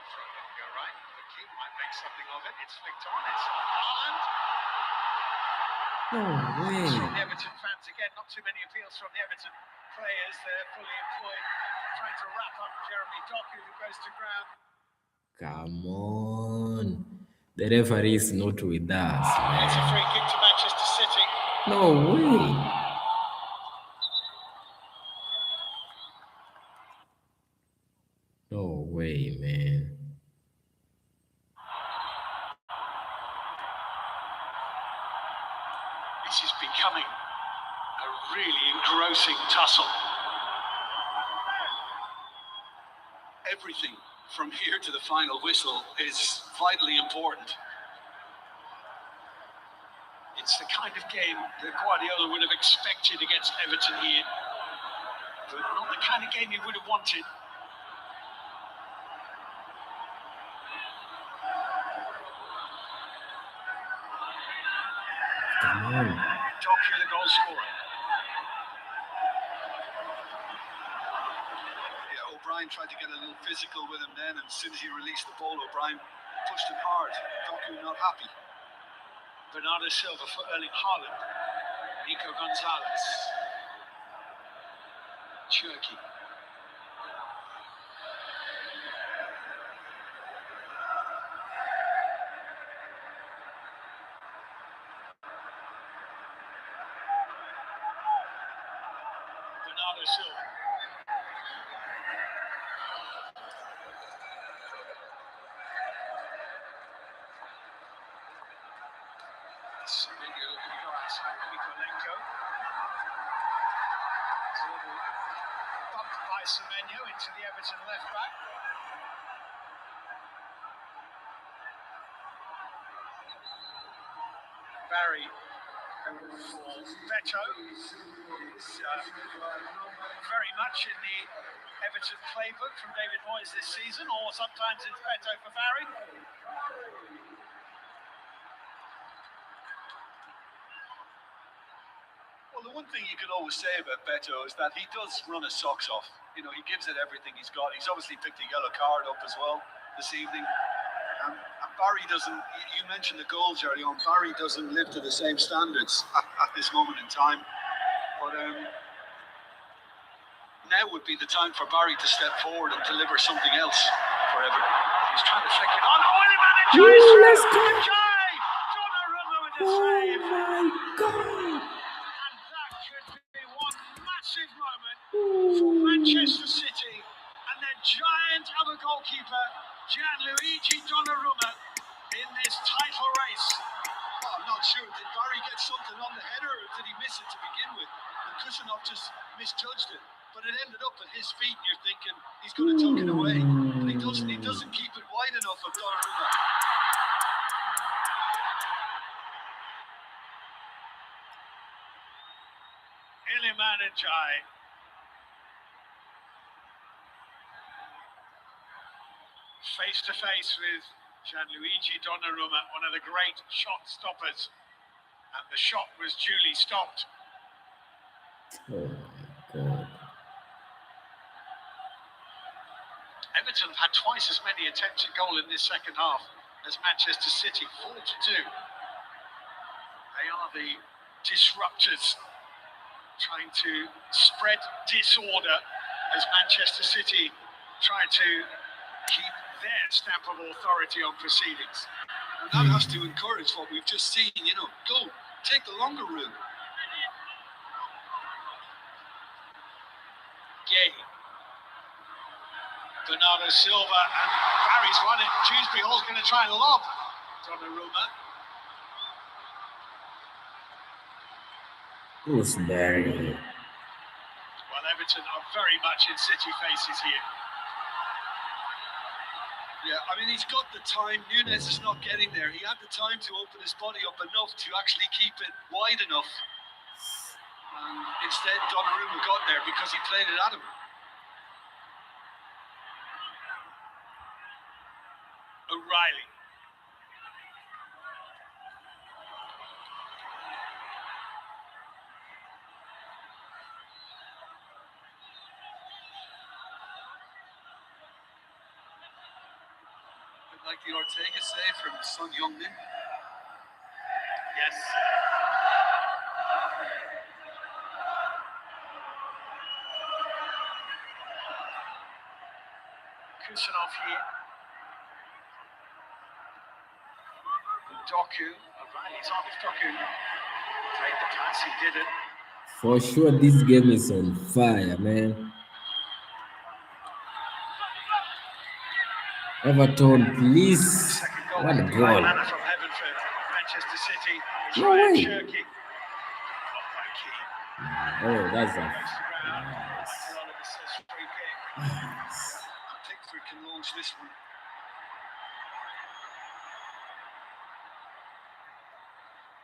B: Throw didn't go right, but Keane might make something of it. It's flicked on. It's Haaland.
A: No way.
B: From the Everton fans again, not too many appeals from the Everton players. They're fully employed trying to wrap up Jeremy Doku, who goes to ground.
A: Come on. The referee is not with us,
B: It's a
A: man.
B: free kick to Manchester City.
A: No way. No way, man.
B: This is becoming a really engrossing tussle.
C: Everything from here to the final whistle is vitally important.
B: It's the kind of game that Guardiola would have expected against Everton here, but not the kind of game he would have wanted.
A: Come on.
B: Doku, the goal scorer.
C: Yeah, O'Brien tried to get a little physical with him then, and as soon as he released the ball, O'Brien pushed him hard. Doku not happy.
B: Bernardo Silva for Erling Haaland. Nico Gonzalez. Cherky. Bernardo Silva. Semenyo looking to go outside with Nikolenko. It's a little bumped by Semenyo into the Everton left back. Barry for Beto is very much in the Everton playbook from David Moyes this season, or sometimes it's Beto for Barry.
C: Well, the one thing you can always say about Beto is that he does run his socks off. You know, he gives it everything he's got. He's obviously picked a yellow card up as well this evening. And Barry doesn't, you mentioned the goal, Jerry, on Barry doesn't live to the same standards at this moment in time. But now would be the time for Barry to step forward and deliver something else for Everton.
B: He's trying to flick it on. Oh, Iliman and
A: Let's go.
B: Donnarumma with the
A: Oh
B: save.
A: my God.
B: And that could be one massive moment for Manchester City and their giant other goalkeeper, Gianluigi Donnarumma, in this title race.
C: Oh, I'm not sure. Did Barry get something on the header, or did he miss it to begin with? And Kusanov just misjudged it. But it ended up at his feet, and you're thinking he's going to tuck it away. But he doesn't keep it wide enough of Donnarumma.
B: Iliman and Jai. Face to face with Gianluigi Donnarumma, one of the great shot stoppers. And the shot was duly stopped.
A: Oh my God.
B: Everton have had twice as many attempts at goal in this second half as Manchester City, 4-2. They are the disruptors, trying to spread disorder as Manchester City try to keep their stamp of authority on proceedings.
C: And that has to encourage what we've just seen, go, take the longer route.
B: Gay. Bernardo Silva and Barry's won it. Dewsbury Hall's going to try and lob Donnarumma.
A: Gooseberry.
B: Well, Everton are very much in City faces here.
C: Yeah, I mean, he's got the time. Núñez is not getting there. He had the time to open his body up enough to actually keep it wide enough. And instead, Donnarumma got there because he played it at him.
B: O'Reilly.
C: Like the Ortega save from Son Heung-min.
B: Yes. Kusanov here. Doku. O'Reilly's on if Doku played the pass, he didn't.
A: For sure, this game is on fire, man. Everton, please. What a goal.
B: Manna from heaven for Manchester City. It's
A: No
B: Ryan
A: way.
B: Cherky.
A: Oh, that's a
C: Pickford can launch this one.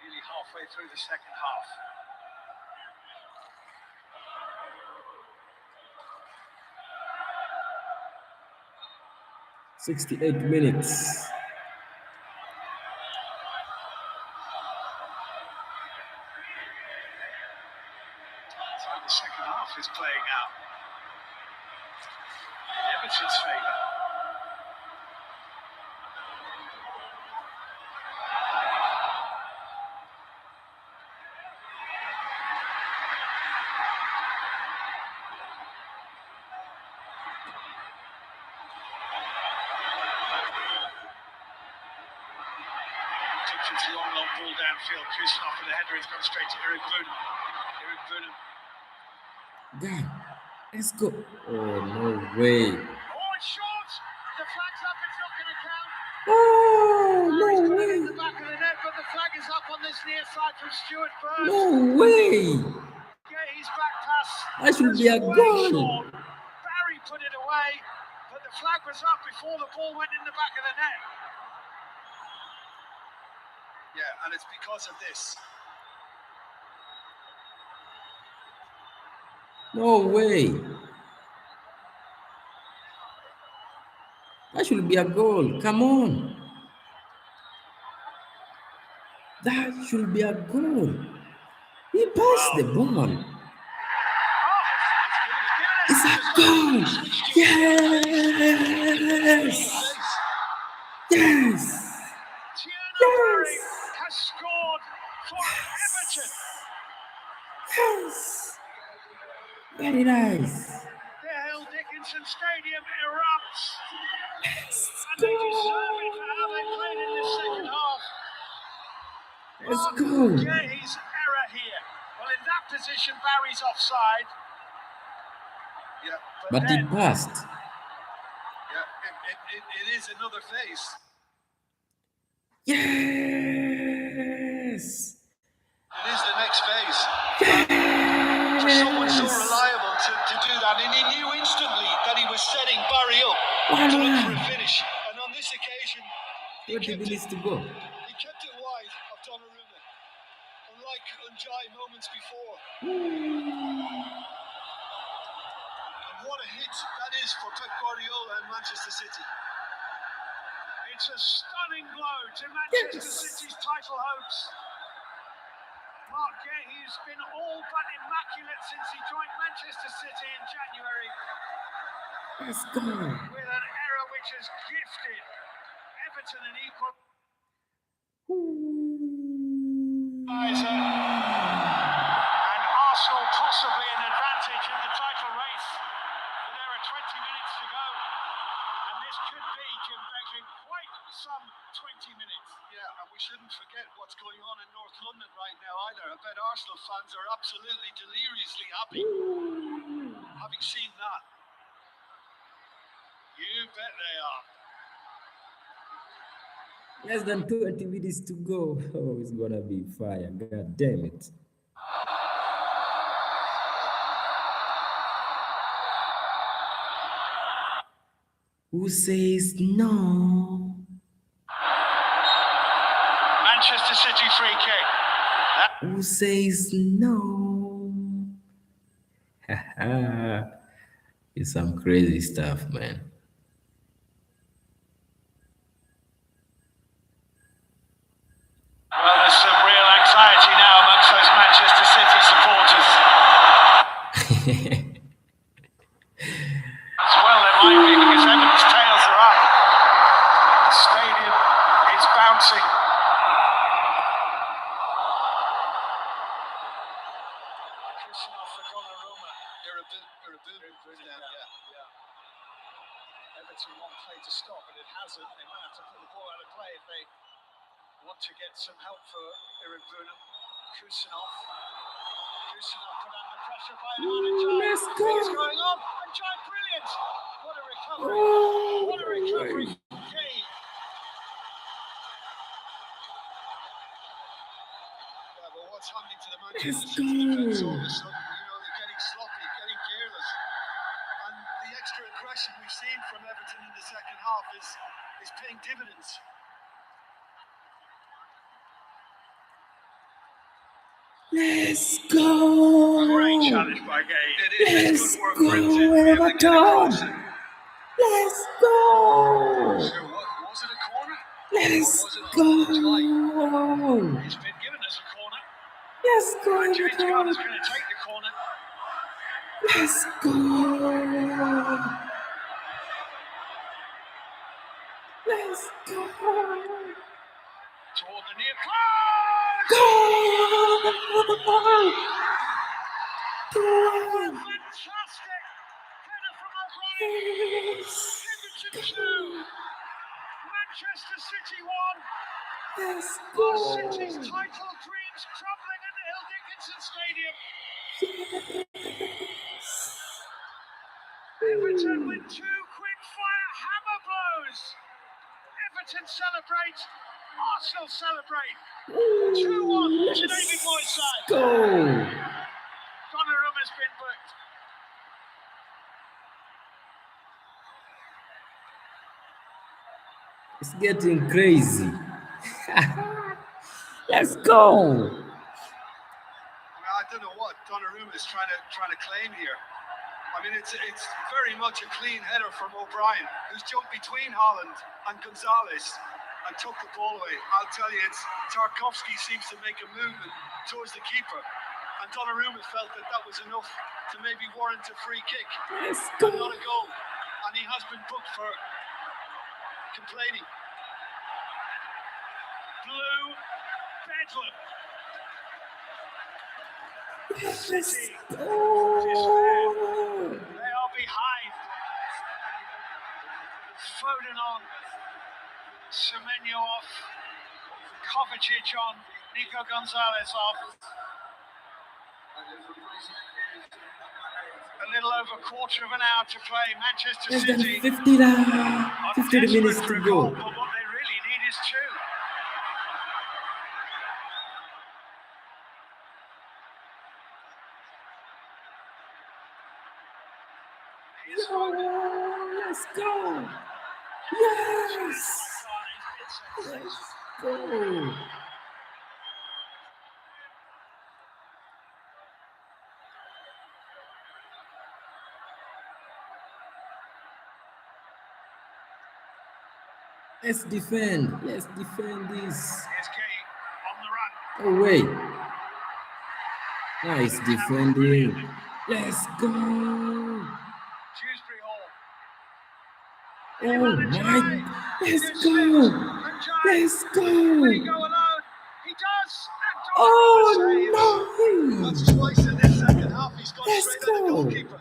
B: Nearly halfway through the second half.
A: $68 minutes.
B: That's how the second half is playing out. In Everton's favour. Dickinson's long ball downfield. Kusanov for the header. It's gone straight to Eric Burnham. Eric Burnham.
A: Damn. Let's go. Oh, no way.
B: Oh, it's short. The flag's up. It's not going to count.
A: Oh,
B: Barry's
A: no
B: got it
A: way.
B: in the back of the net, but the flag is up on this near side from Stuart Burns.
A: No way.
B: Yeah, he's back pass.
A: That should be a
B: Way
A: goal.
B: short. Barry put it away, but the flag was up before the ball went in the back of the net.
C: Yeah, and it's because of this.
A: No way. That should be a goal. Come on. That should be a goal. He passed the ball. It's a goal. Yes. Yes.
B: Tiana Barry has scored for Everton.
A: Yes. Very nice.
B: The Hill Dickinson Stadium erupts.
A: Let's
B: And they deserve
A: go.
B: it for how they played in this second half.
A: Let's
B: Mark
A: go.
B: Gay's error here. Well, in that position, Barry's offside.
C: Yeah,
A: But he passed.
C: yeah, it is another phase.
A: Yes.
C: It is the next phase. For someone so reliable to do that, and he knew instantly that he was setting Barry up to look for a finish. And on this occasion,
A: 20 minutes to go.
C: he kept it wide of Donnarumma, unlike Unjai moments before. And what a hit that is for Pep Guardiola and Manchester City.
B: It's a stunning blow to Manchester City's title hopes. Mark Gay's been all but immaculate since he joined Manchester City in January.
A: Let's go.
B: With an error which has gifted Everton an equal. And Arsenal possibly an advantage in the title race. There are 20 minutes to go. And this could be, Jim Beglin, quite some 20 minutes.
C: Yeah, and we shouldn't forget what's going on in North London right now either. I bet Arsenal fans are absolutely deliriously happy having seen that. You bet they are.
A: Less than 20 minutes to go. Oh, it's gonna be fire. God damn it. Who says no?
B: Manchester City free kick.
A: Who says no? Haha. It's some crazy stuff, man.
B: Well, there's some real anxiety now amongst those Manchester City supporters. As well, there might be, because Everton's tails are up. The stadium is bouncing. Kissing off for Donnarumma. Everton want play to stop, but it hasn't. They might have to put the ball out of play if they want to get some help for Iribuna. Kusanov put under pressure by Haaland.
A: Let's go.
B: What's going on? And Giant brilliant. What a recovery. What a recovery. Okay.
C: Yeah, but what's happening to the Manchester City defence all of a sudden? They're getting sloppy, getting careless. And the extra aggression we've seen from Everton in the second half is paying dividends.
A: Let's go.
B: Great challenge by Gay.
A: Let's go, Everton. Let's go.
C: So was it a corner?
A: Let's go.
B: It's been given as a corner.
A: Let's go,
B: And James Garner's
A: Everton.
B: going to take the corner.
A: Let's go. Let's go.
B: Toward the near post.
A: Go.
B: Fantastic. Header from O'Brien.
A: Yes.
B: Everton 2. Manchester City 1.
A: Let's
B: Our
A: go.
B: City's title dreams crumbling at the Hill Dickinson Stadium. Everton with 2 quick-fire hammer blows. Everton celebrate. Arsenal celebrate. 2-1 to David Moyes' side.
A: Go.
B: Donnarumma's been booked.
A: It's getting crazy. Let's go.
C: I don't know what Donnarumma is trying to claim here. I mean, it's very much a clean header from O'Brien, who's jumped between Haaland and Gonzalez and took the ball away. I'll tell you, Tarkowski seems to make a movement towards the keeper, and Donnarumma felt that was enough to maybe warrant a free kick,
A: Let's
C: but
A: go.
C: not a goal. And he has been booked for complaining.
B: Blue bedlam.
A: Let's
B: City.
A: go.
B: They are behind. Foden on. Semenyo off. Kovacic on. Nico Gonzalez off. A little over a quarter of an hour to play. Manchester
A: Less than
B: City
A: 50
B: are
A: 50
B: desperate
A: minutes
B: for
A: to
B: a goal,
A: go.
B: but what they really need is 2. Here's Foden.
A: Let's go. Yes. Let's go. Let's defend. Let's defend this.
B: Here's Kane on the run.
A: Oh, wait. Nice defending. Let's go.
B: Dewsbury Hall.
A: Oh my. Let's
B: Smith
A: go.
B: and Giles.
A: Let's
B: Will he
A: go.
B: go alone? He does. And
A: Oh no.
C: That's twice in this second half. He's gone
A: Let's
C: straight at the
A: go.
C: goalkeeper.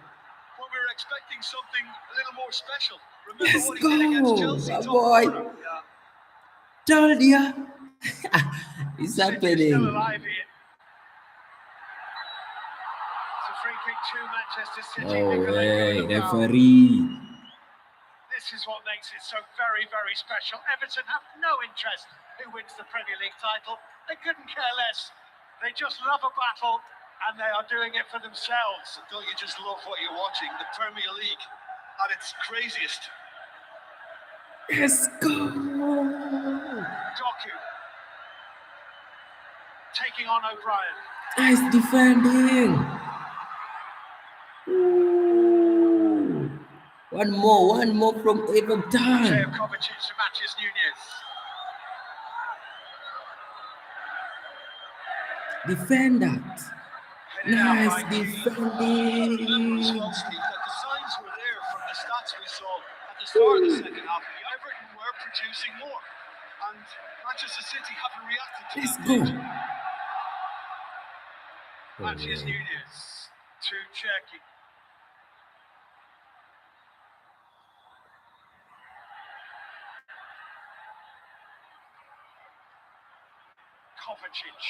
C: When we were expecting something a little more special. Remember
A: Let's
C: what he did against
A: go.
C: Chelsea,
A: My
C: top
A: boy.
C: corner.
A: Told ya. It's
B: City are still
A: happening.
B: alive here. It's a free kick to Manchester City.
A: No
B: Nicolai
A: way.
B: doing the foul.
A: Referee.
B: This is what makes it so very, very special. Everton have no interest who wins the Premier League title. They couldn't care less. They just love a battle, and they are doing it for themselves.
C: Don't you just love what you're watching? The Premier League at its craziest.
A: Let's go.
B: Doku taking on O'Brien.
A: Nice defending. Ooh. One more from Everton.
B: Teo Kovacic to Matheus Nunes.
A: Defend that. Nice defending.
C: Remember as well, Steve, that the signs were there from the stats we saw at the start of the second half. The Everton were producing more, and Manchester City haven't reacted to
A: Let's
C: that.
A: go.
B: Matheus Nunes to Cherky. Kovacic.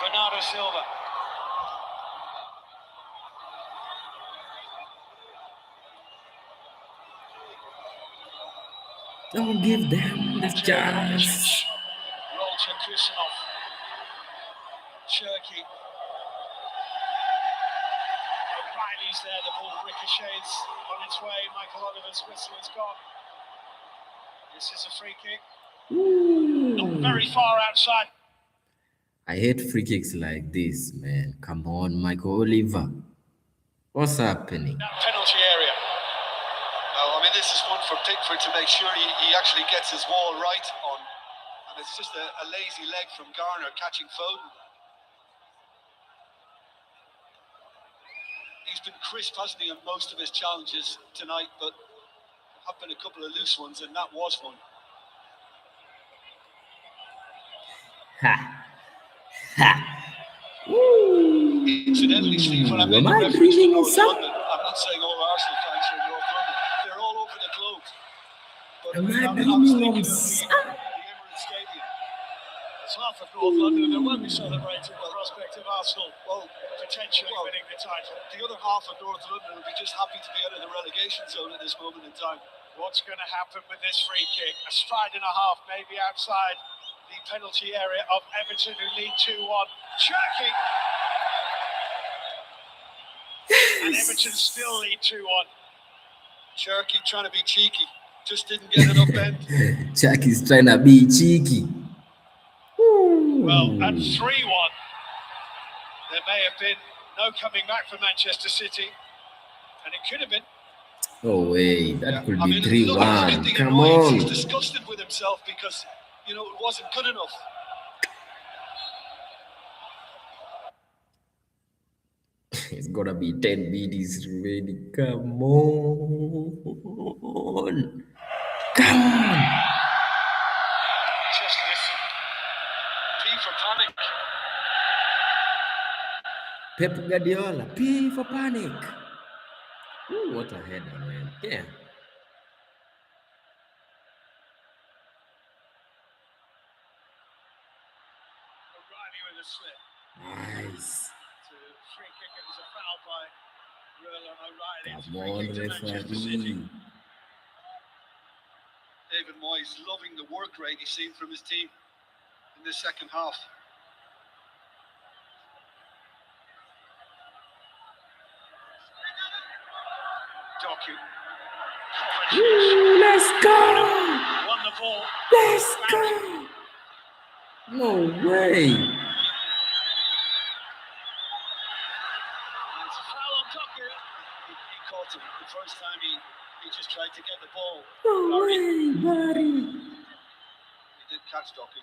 B: Bernardo Silva.
A: Don't give them the chance.
B: Roll to Kusanov. Cherky. O'Reilly's there, the ball ricochets on its way. Michael Oliver's whistle is gone. This is a free kick. Not very far outside.
A: I hate free kicks like this, man. Come on, Michael Oliver. What's happening?
B: That penalty area.
C: Well, I mean, this is one for Pickford to make sure he actually gets his wall right on. And it's just a lazy leg from Garner catching Foden. He's been crisp, hasn't he, on most of his challenges tonight, but there have been a couple of loose ones, and that was one.
A: Ha. Ha. Woo.
C: Incidentally, Steve, when I made
A: Am
C: the
A: I
C: reference to
A: breathing
C: North
A: inside?
C: London, I'm not saying all Arsenal fans are in North London. They're all over the globe. But
A: Am I
C: I was
A: breathing
C: thinking of
A: inside?
C: the Emirates Stadium.
B: It's half of North London, and they won't be celebrating the prospect of Arsenal potentially winning the title.
C: The other half of North London will be just happy to be out of the relegation zone at this moment in time.
B: What's going to happen with this free kick? A stride and a half, maybe outside the penalty area of Everton, who lead 2-1. Cherky! And Everton still lead 2-1.
C: Cherky trying to be cheeky, just didn't get enough bend.
A: Jack is trying to be cheeky.
B: Well, at 3-1, there may have been no coming back for Manchester City, and it could have been.
A: Oh wait, that could
C: I
A: be
C: mean,
A: 3-1.
C: the
A: Come
C: annoyance, he's
A: on.
C: disgusted with himself because, it wasn't good enough.
A: It's gonna be 10 BDs ready. Come on. Come on.
B: Just listen. P for panic.
A: Pep Guardiola, P for panic. Ooh, what a header, man. Yeah.
B: O'Reilly with a slip.
A: Nice.
B: To free kick, it was a foul by Roland O'Reilly. It's a
A: Come
B: free
A: on,
B: kick to Manchester City.
A: referee.
C: David Moyes loving the work rate he's seen from his team in this second half.
B: Doku.
A: Ooh, let's go.
B: Won the ball.
A: Let's go. No way.
B: It's a foul on Doku.
C: He caught him the first time he just tried to get the ball.
A: No way, buddy.
C: He did catch, Docky.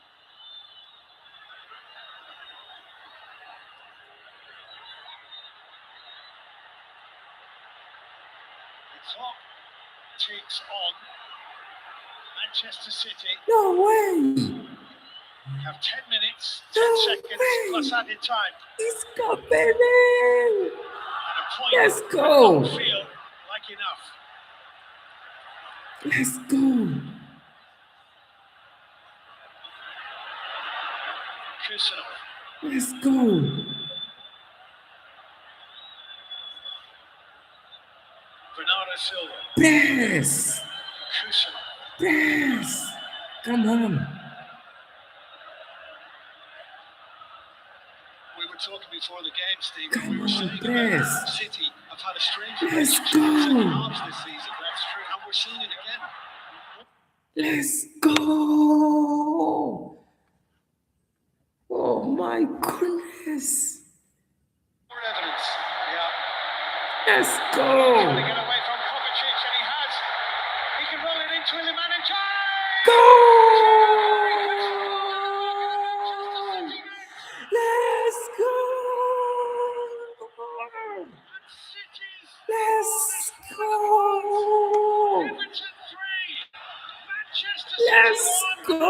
B: The clock ticks on. Manchester City
A: No way!
B: have 10 minutes, 10 seconds plus added time.
A: It's happening!
B: And a point
A: Let's
B: that
A: go!
B: don't feel like enough.
A: Let's go!
B: Kusanov.
A: Let's go!
B: Bernardo Silva.
A: Press!
B: Kusanov.
A: Press! Come on!
C: We were talking before the game, Steve.
A: Come
C: We were
A: on,
C: saying
A: press.
C: about City have had a strange
A: Let's
C: relationship with second
A: go.
C: halves this season. That's true, and we're seeing it again.
A: Let's go! Oh my goodness!
C: More evidence. Yeah.
A: Let's
B: Trying to
A: go!
B: get away from Kovacic, and he has. He can roll it into Iliman and
A: Go! Let's go!
B: City's
A: Let's go!
B: Everton 3, Manchester City
A: Let's
B: 1.
A: go!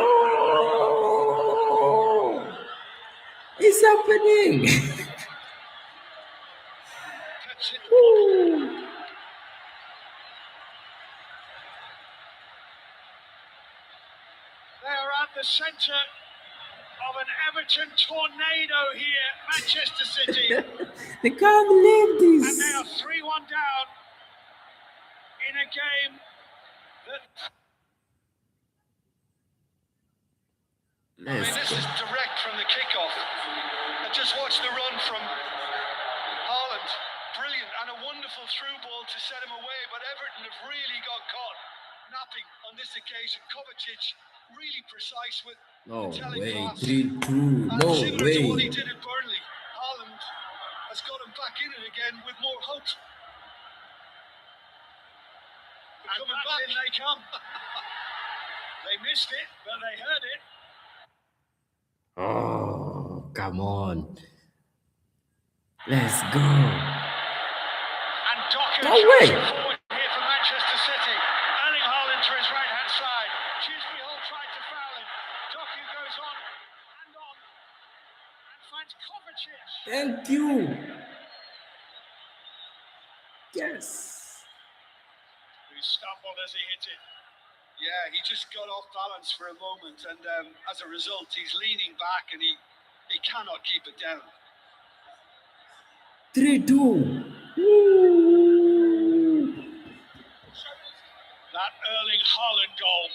A: It's happening!
C: That's it.
A: Woo.
B: They are at the centre of an Everton tornado here, Manchester City.
A: They can't believe
B: And they
A: this!
B: are 3-1 down in a game that
C: I mean,
A: Let's
C: this
A: go!
C: is direct from the kickoff. And just watch the run from Haaland. Brilliant, and a wonderful through ball to set him away. But Everton have really got caught napping on this occasion. Kovacic really precise with
A: No
C: telling
A: way!
C: pass.
A: 3-2!
C: And
A: No
C: similar to what he
A: way!
C: did at Burnley, Haaland has got him back in it again with more hope.
B: and
C: Coming
B: back
C: back.
B: in they come. They missed it, but they heard it.
A: Oh, come on! Let's go!
B: And Docker
A: No way.
B: charging forward here for Manchester City. Erling Haaland to his right-hand side. Tuesday Hall tried to foul him. Doku goes on and finds Kovacic.
A: Thank you! Yes!
B: Who stumbled as he hit it.
C: Yeah, he just got off balance for a moment, and as a result, he's leaning back and he cannot keep it down.
A: 3-2! Woo.
B: That Erling Haaland goal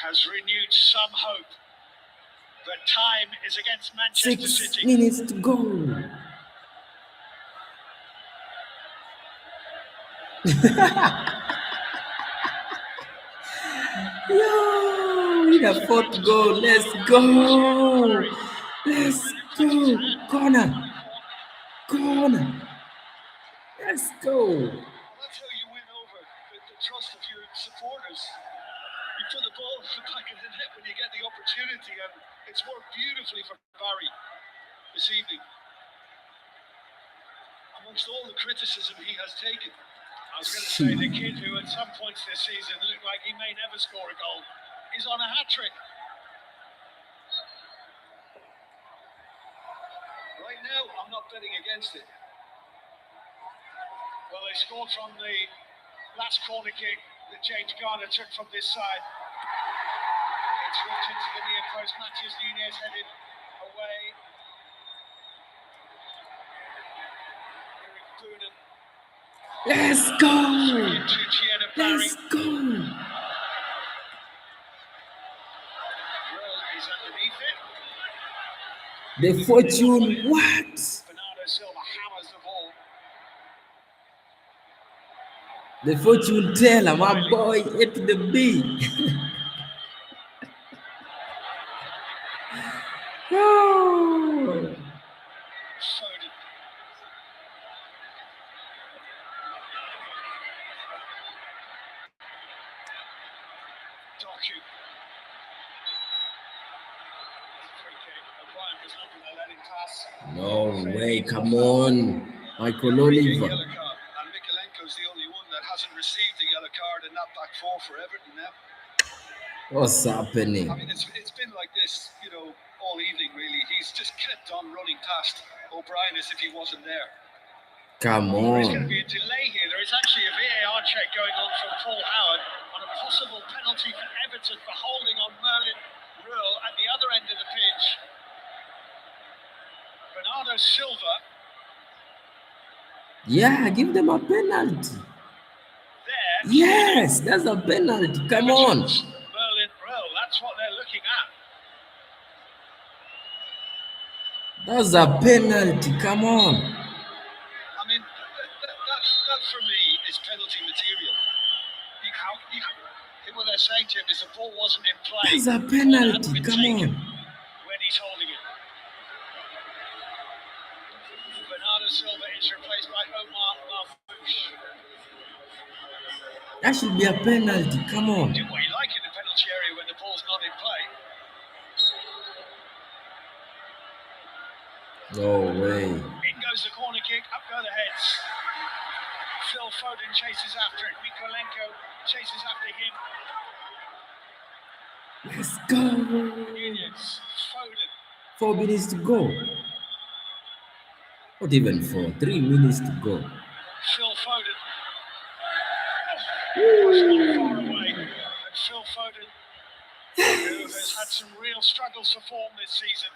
B: has renewed some hope. But time is against Manchester
A: 6
B: City.
A: minutes to go! Yo! In the fourth goal! Let's go! Let's go! Corner! Corner! Let's go!
C: That's how you win over the trust of your supporters. You put the ball in the back of the net when you get the opportunity, and it's worked beautifully for Barry this evening. Amongst all the criticism he has taken,
B: I was going to say the kid who at some points this season looked like he may never score a goal is on a hat-trick.
C: right now, I'm not betting against it.
B: Well, they scored from the last corner kick that James Garner took from this side. It's whipped into the near post. Matheus Nunes headed away. Eric Boonen
A: Let's go!
B: into Gianna Barry.
A: Let's go!
B: Well, he's underneath it.
A: The fortune, what?
B: Bernardo Silva hammers the ball.
A: The fortune teller, my boy, hit the beat. Oh.
B: Foden. Doku.
C: Brian was not going to let him pass.
A: No way, come on. Michael Oliver.
C: And Mikalenko's the only one that hasn't received a yellow card in that back four for Everton now.
A: What's happening?
C: I mean, it's been like this, you know, all evening, really. He's just kept on running past O'Brien as if he wasn't there.
A: Come
B: There's going to
A: on.
B: be a delay here. There is actually a VAR check going on from Paul Howard on a possible penalty for Everton for holding on Merlin Ruel at the other end of the pitch. Bernardo Silva
A: Yeah, give them a penalty.
B: there.
A: Yes, that's a penalty. Come on.
B: Merlin Ruel, that's what they're looking at.
A: That's a penalty. Come on.
C: I mean, that for me is penalty material.
B: What they're saying to him is the ball wasn't in play.
A: That's a penalty. Come on.
B: When he's holding it. Bernardo Silva is replaced by Omar Marfouche.
A: That should be a penalty. Come on.
B: Do what you like in the penalty area when the ball's not in play.
A: No way.
B: In goes the corner kick, up go the heads. Phil Foden chases after it. Mikolenko chases after him.
A: Let's go.
B: Nunez, Foden.
A: 4 minutes to go. Not even 4. 3 minutes to go.
B: Phil Foden. It's not far away. And Phil Foden, who has had some real struggles to form this season.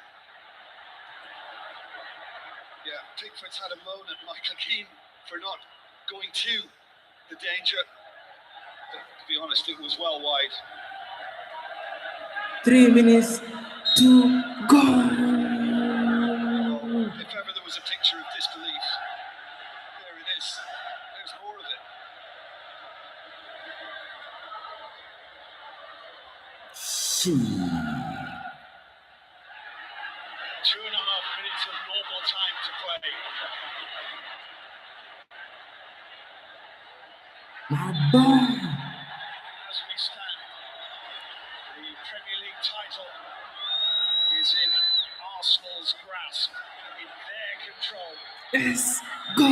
C: Yeah, Pickford's had a moan at Michael Keane for not going to the danger. But to be honest, it was well wide.
A: 3 minutes to go.
C: If ever there was a picture of disbelief, there it is. There's more of it.
A: Shit.
B: 2.5 minutes of normal time to play.
A: My boy.
B: As we stand, the Premier League title is in Arsenal's grasp, in their control.
A: Let's go.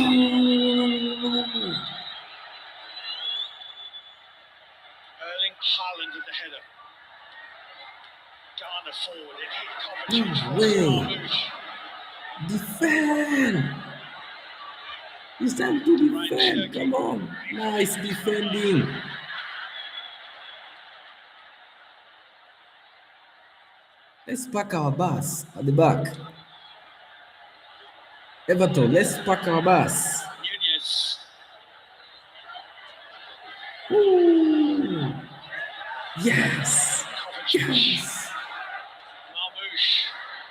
B: Erling Haaland at the header. Garner forward, it hit Kovacic.
A: No way.
B: Marfouche.
A: Defend. It's time to defend. Come on. Nice defending. Let's park our bus at the back. Everton, let's park our bus.
B: Nunez.
A: Ooh. Yes.
B: Kovacic.
A: Yes.
B: Marmouche.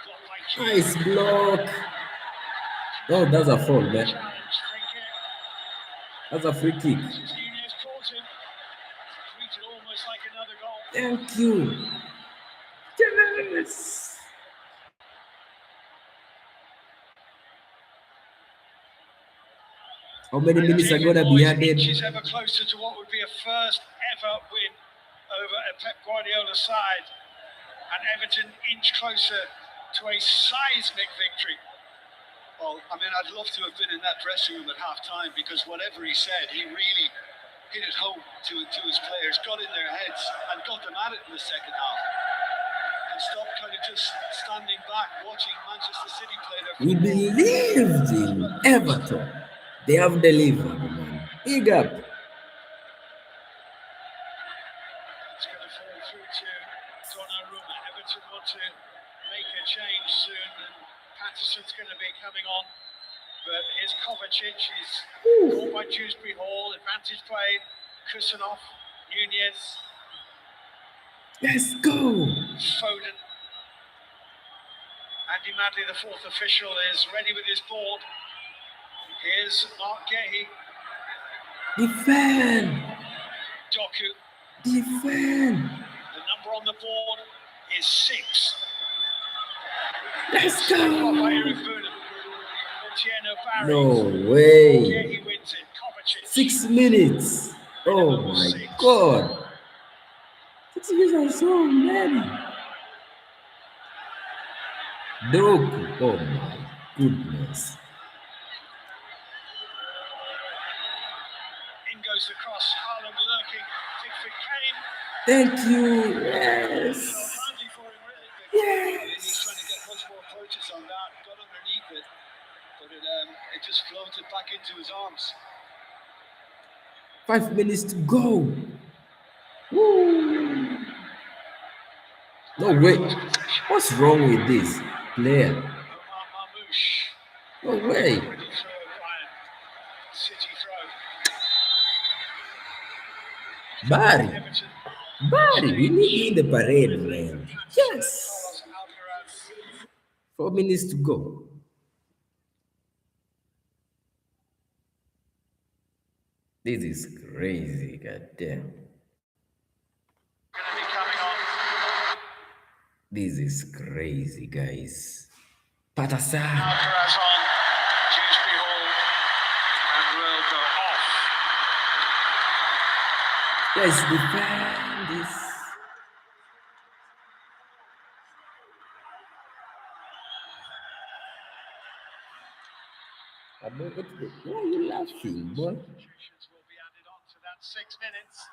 B: Blocked by Keane.
A: Nice block. Oh, that's a foul, man.
B: Challenge, free kick.
A: That's a free kick.
B: Nunez caught him. Treated almost like another goal.
A: Thank you. Yes. How many minutes are going to be added?
B: Inches ever closer to what would be a first ever win over a Pep Guardiola side. And Everton inch closer to a seismic victory.
C: Well, I mean, I'd love to have been in that dressing room at half-time because whatever he said, he really hit it home to his players, got in their heads and got them at it in the second half. And stop kind of just standing back watching Manchester City play their
A: We
C: football.
A: believed in Everton. They have delivered, man. Big up.
B: It's going to fall through to Donnarumma. Everton want to make a change soon, and Patterson's going to be coming on. But here's Kovacic, he's caught by Dewsbury Hall, advantage play, Kusanov, Nunez,
A: Let's go.
B: Foden. Andy Madley, the fourth official, is ready with his board. Here's Mark Gahey,
A: Defend.
B: Doku.
A: Defend.
B: The number on the board is 6.
A: Let's
B: Blocked by
A: go.
B: Eric Buna. Tieno Barry.
A: No way.
B: Gahey wins it. Kovacic.
A: 6 minutes. Oh my God. 6 minutes are so many. Doku. Oh my goodness.
C: In goes the cross. Haaland lurking. Pickford came.
A: Thank you. Yes.
C: Handy for him, really.
A: Yes.
C: He's trying to get much more approaches on that. Got underneath it, but it just floated back into his arms.
A: 5 minutes to go. Woo. No way. What's wrong with this player? No way. Barry. Barry, we need you in the parade, man. Yes. 4 minutes to go. This is crazy, goddamn. This is crazy, guys. Patasa.
C: Alcaraz on Dewsbury Hall and will go off.
A: Let's defend this. Why are you laughing, boy?
C: Substitutions will be added on to that 6 minutes.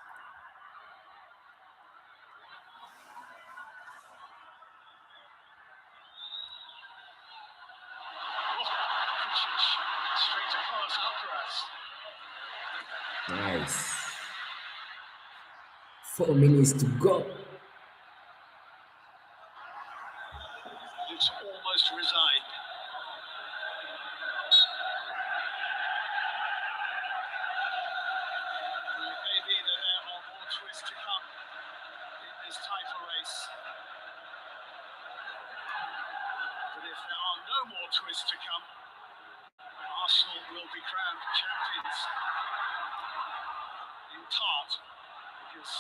C: Straight across Alcaraz.
A: Nice. 4 minutes to go.
C: Looks almost resigned. It may be that there are more twists to come in this title race. But if there are no more twists to come, Arsenal will be crowned champions. In part because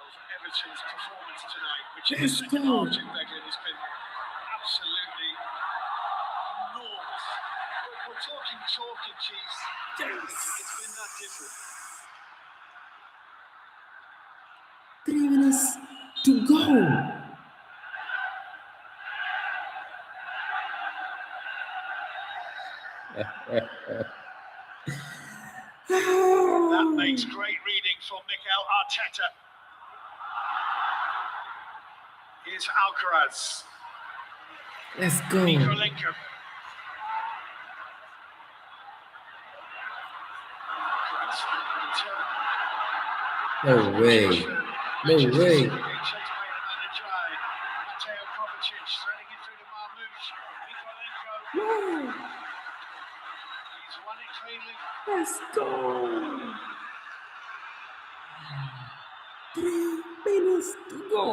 C: of Everton's performance tonight, which in the second half, Jim Beglin, has been absolutely enormous. We're talking chalk and cheese. It's been that different.
A: 3 minutes to go.
C: That makes great reading for Mikel Arteta. Here's Alcaraz.
A: Let's go.
C: Mikolenko.
A: No way. No way. Woo. Let's go. 3 minutes to go.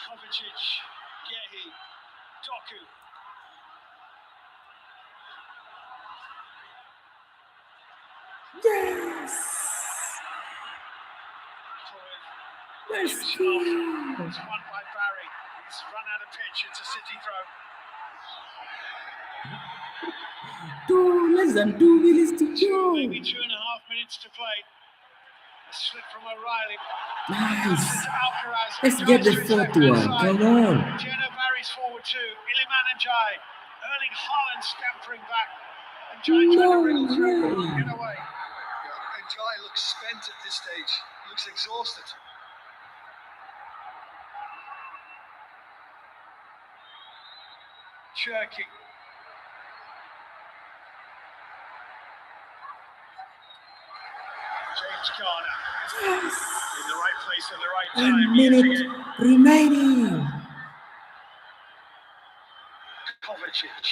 C: Kovacic, Gehi, Doku.
A: Yes. Let's go.
C: It's won by Barry. He's run out of pitch. It's a City throw.
A: Less than 2 minutes to go.
C: Maybe 2.5 minutes to play. A slip from O'Reilly.
A: Nice.
C: Alcaraz.
A: Let's get the fourth one. Come on.
C: Jenna Barry's forward too. Iliman and Jai. Erling Haaland scampering back. And Jai
A: No
C: trying to wriggle through.
A: way.
C: Get away. And Jai looks spent at this stage. He looks exhausted. Cherky. James Garner.
A: Yes.
C: In the right place at the right
A: 1
C: time.
A: minute remaining.
C: Kovacic.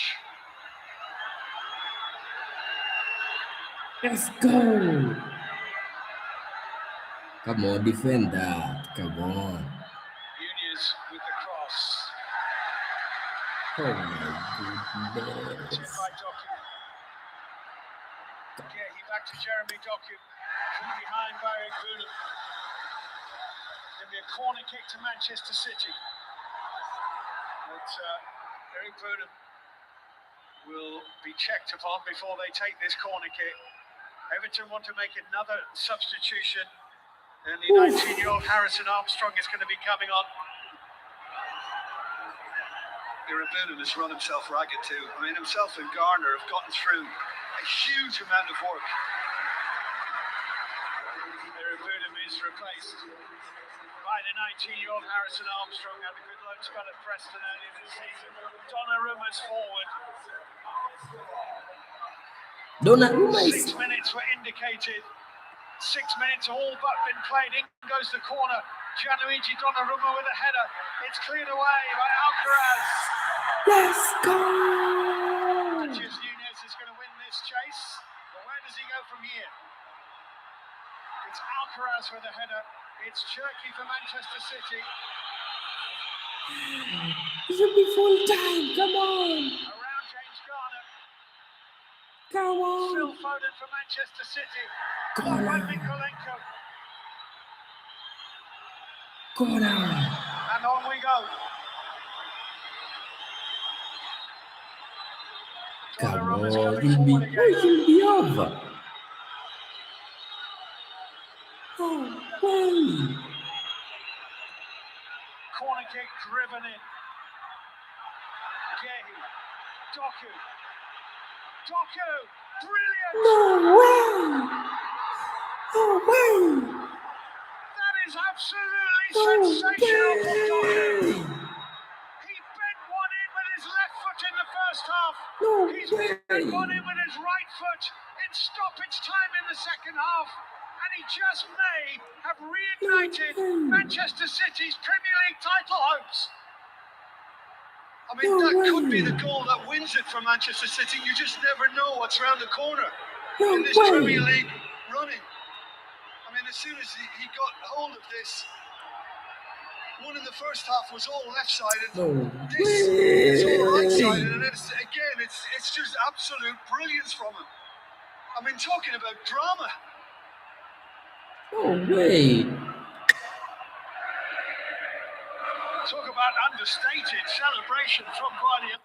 A: Let's go. Come on, defend that. Come on.
C: Nunez with the cross.
A: Oh my goodness.
C: By Doku. Gehi back to Jeremy Doku. From behind Barry Boonen. There'll be a corner kick to Manchester City. But Barry Boonen will be checked upon before they take this corner kick.
B: Everton want to make another substitution, and the 19-year-old Harrison Armstrong is going to be coming on.
C: Irabuna has run himself ragged too. I mean, himself and Garner have gotten through a huge amount of work.
B: Irabuna is replaced by the 19-year-old Harrison Armstrong. Had a good loan spell at Preston earlier this season. Donnarumma's forward.
A: Donnarumma
B: 6 minutes were indicated. 6 minutes all but been played. In goes the corner. Gianluigi Donnarumma with a header. It's cleared away by Alcaraz.
A: Let's go!
B: Nunez is going to win this chase. But where does he go from here? It's Alcaraz with a header. It's Cherky for Manchester City.
A: It should be full time. Come on.
B: Around James Garner.
A: Come on.
B: Phil Foden for Manchester City.
A: Garner.
B: By Mikolenko.
A: Garner.
B: And on we go.
A: Come on.
B: Donnarumma's coming
A: It'll
B: forward again.
A: be over. Oh, way.
B: Corner kick driven in. Gehi. Doku. Doku. Brilliant.
A: No way. No way.
B: That is absolutely sensational from Doku. He bent one in with his left foot in the first half.
A: No
B: He's
A: way.
B: bent one in with his right foot in stoppage time in the second half. And he just may have reignited Manchester City's Premier League title hopes.
C: I mean, that could be the goal that wins it for Manchester City. You just never know what's around the corner in this Premier League running. I mean, as soon as he got hold of this, one in the first half was all left-sided. This is all right-sided, and it's just absolute brilliance from him. I mean, talking about drama.
A: No way.
B: Talk about understated celebration from Guardiola.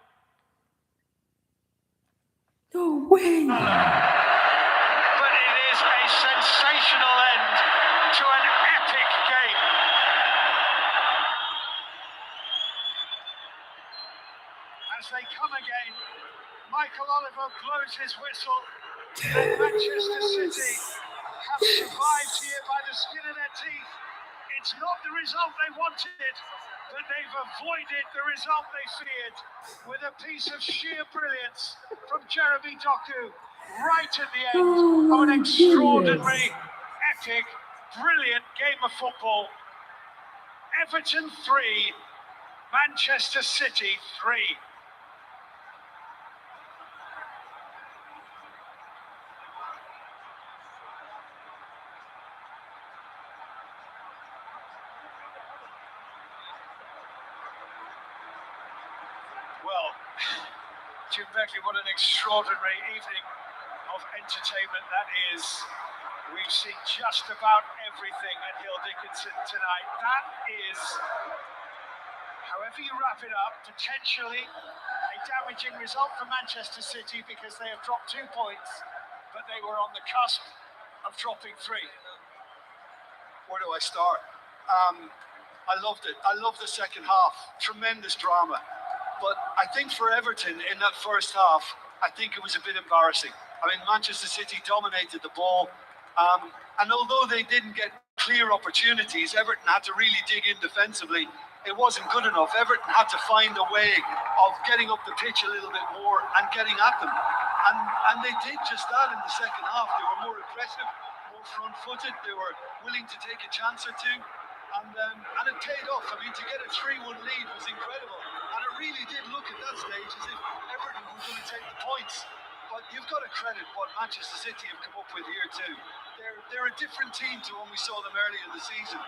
A: No way.
B: But it is a sensational end to an epic game. As they come again, Michael Oliver blows his whistle, and Manchester City have survived here by the skin of their teeth. It's not the result they wanted, but they've avoided the result they feared with a piece of sheer brilliance from Jeremy Doku right at the end of an extraordinary, epic, brilliant game of football. Everton 3, Manchester City 3. Well, Jim Beckley, what an extraordinary evening of entertainment that is. We've seen just about everything at Hill Dickinson tonight. That is, however you wrap it up, potentially a damaging result for Manchester City because they have dropped 2 points, but they were on the cusp of dropping 3.
C: Where do I start? I loved it. I loved the second half. Tremendous drama. But I think for Everton in that first half, I think it was a bit embarrassing. I mean, Manchester City dominated the ball. And although they didn't get clear opportunities, Everton had to really dig in defensively. It wasn't good enough. Everton had to find a way of getting up the pitch a little bit more and getting at them. And they did just that in the second half. They were more aggressive, more front-footed. They were willing to take a chance or two. And it paid off. I mean, to get a 3-1 lead was incredible. And it really did look at that stage as if Everton were going to take the points. But you've got to credit what Manchester City have come up with here too. They're a different team to when we saw them earlier in the season.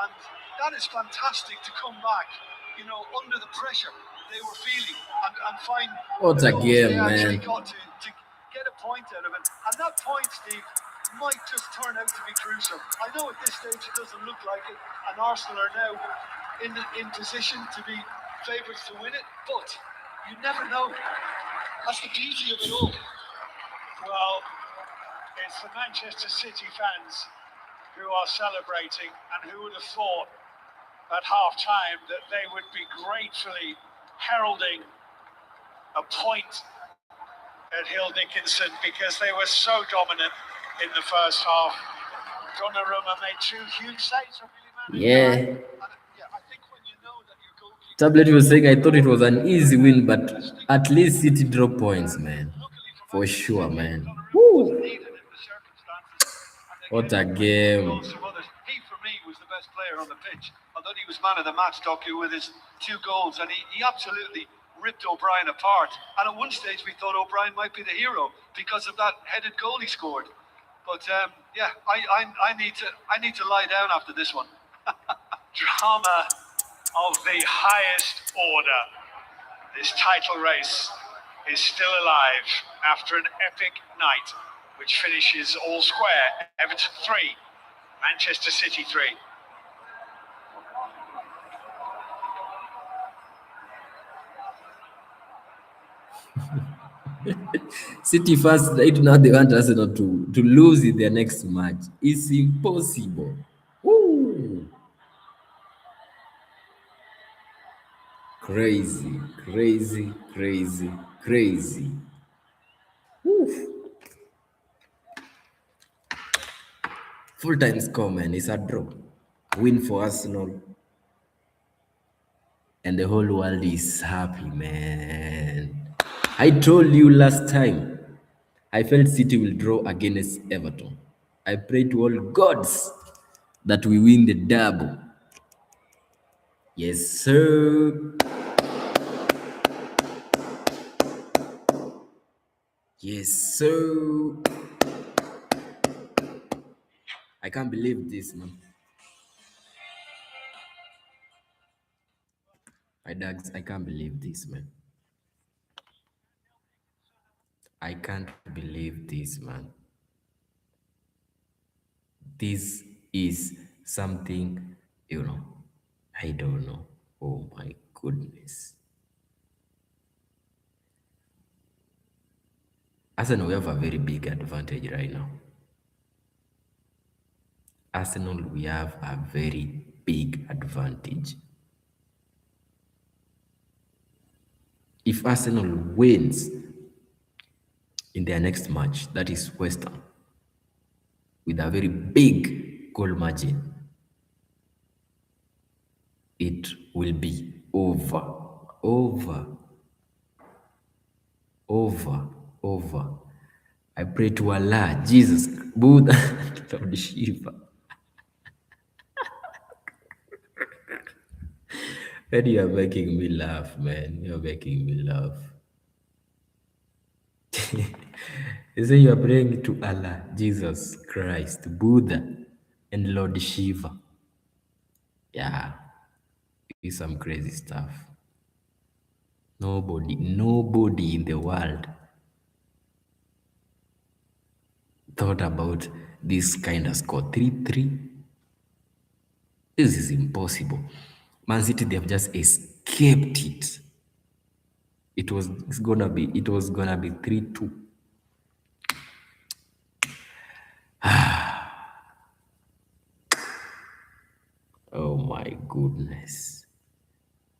C: And that is fantastic to come back, you know, under the pressure they were feeling and find
A: What a game,
C: they actually
A: man.
C: got to get a point out of it. And that point, Steve, might just turn out to be crucial. I know at this stage it doesn't look like it, and Arsenal are now in position to be favourites to win it, but you never know. That's the beauty of it all.
B: Well, it's the Manchester City fans who are celebrating, and who would have thought at half-time that they would be gratefully heralding a point at Hill Dickinson because they were so dominant in the first half. Donnarumma made two huge saves.
A: Yeah. Tablet was saying I thought it was an easy win, but at least City drop points, man. For sure, man. Woo. What a game.
C: He, for me, was the best player on the pitch. I thought he was man of the match, Doku, with his 2 goals, and he absolutely ripped O'Brien apart. And at one stage, we thought O'Brien might be the hero because of that headed goal he scored. But yeah, I need to lie down after this one.
B: Drama of the highest order. This title race is still alive after an epic night, which finishes all square. Everton 3, Manchester City 3.
A: City first right now, they want Arsenal to lose in their next match. It's impossible. Woo. Crazy, crazy, crazy, crazy. Woo. Full-time score, man. It's a draw. Win for Arsenal. And the whole world is happy, man. I told you last time, I felt City will draw against Everton. I pray to all gods that we win the double. Yes, sir. Yes, sir. I can't believe this, man. I can't believe this, man. I can't believe this, man. This is something, I don't know. Oh my goodness. Arsenal, we have a very big advantage right now. Arsenal, we have a very big advantage. If Arsenal wins in their next match, that is West Ham, with a very big goal margin, it will be over. I pray to Allah, Jesus, Buddha, Lord Shiva. And you are making me laugh, man. You're making me laugh. You say you are praying to Allah, Jesus Christ, Buddha, and Lord Shiva. Yeah, it's some crazy stuff. Nobody in the world thought about this kind of score. 3-3. This is impossible. Man City, they have just escaped it. It was gonna be 3-2. Oh my goodness.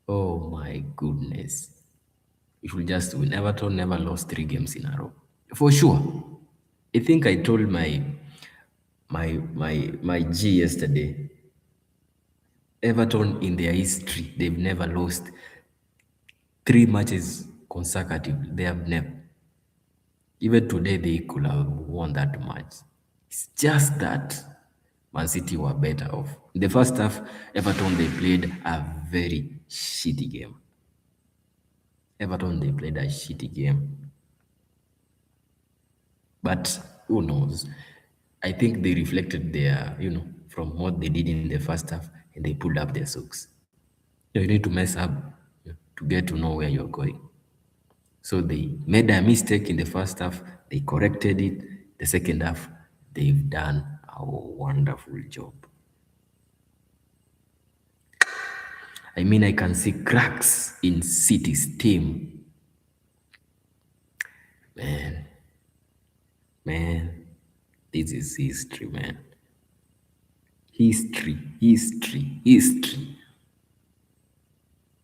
A: Oh my goodness. It will just win. Everton never lost 3 games in a row. For sure. I think I told my G yesterday. Everton in their history, they've never lost 3 matches consecutively. They have never. Even today, they could have won that match. It's just that Man City were better off. In the first half, Everton, they played a very shitty game. But who knows? I think they reflected their, from what they did in the first half, and they pulled up their socks. You need to mess up to get to know where you're going. So they made a mistake in the first half, they corrected it. The second half, they've done a wonderful job. I mean, I can see cracks in City's team. Man, This is history, man. History.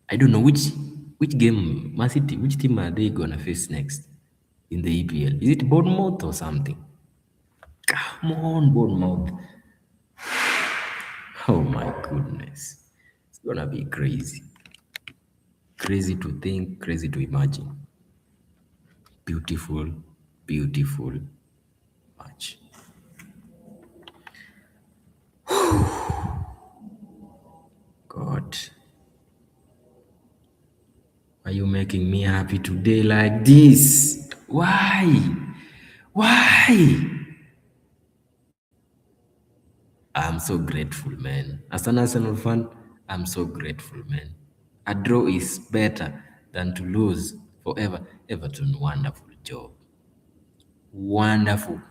A: I don't know which game Man City, which team are they gonna face next in the EPL? Is it Bournemouth or something? Come on, Bournemouth. Oh my goodness. It's gonna be crazy. Crazy to think, crazy to imagine. Beautiful, beautiful match. God, are you making me happy today like this? Why? Why? I'm so grateful, man. As an Arsenal fan, I'm so grateful, man. A draw is better than to lose forever. Everton, wonderful job. Wonderful.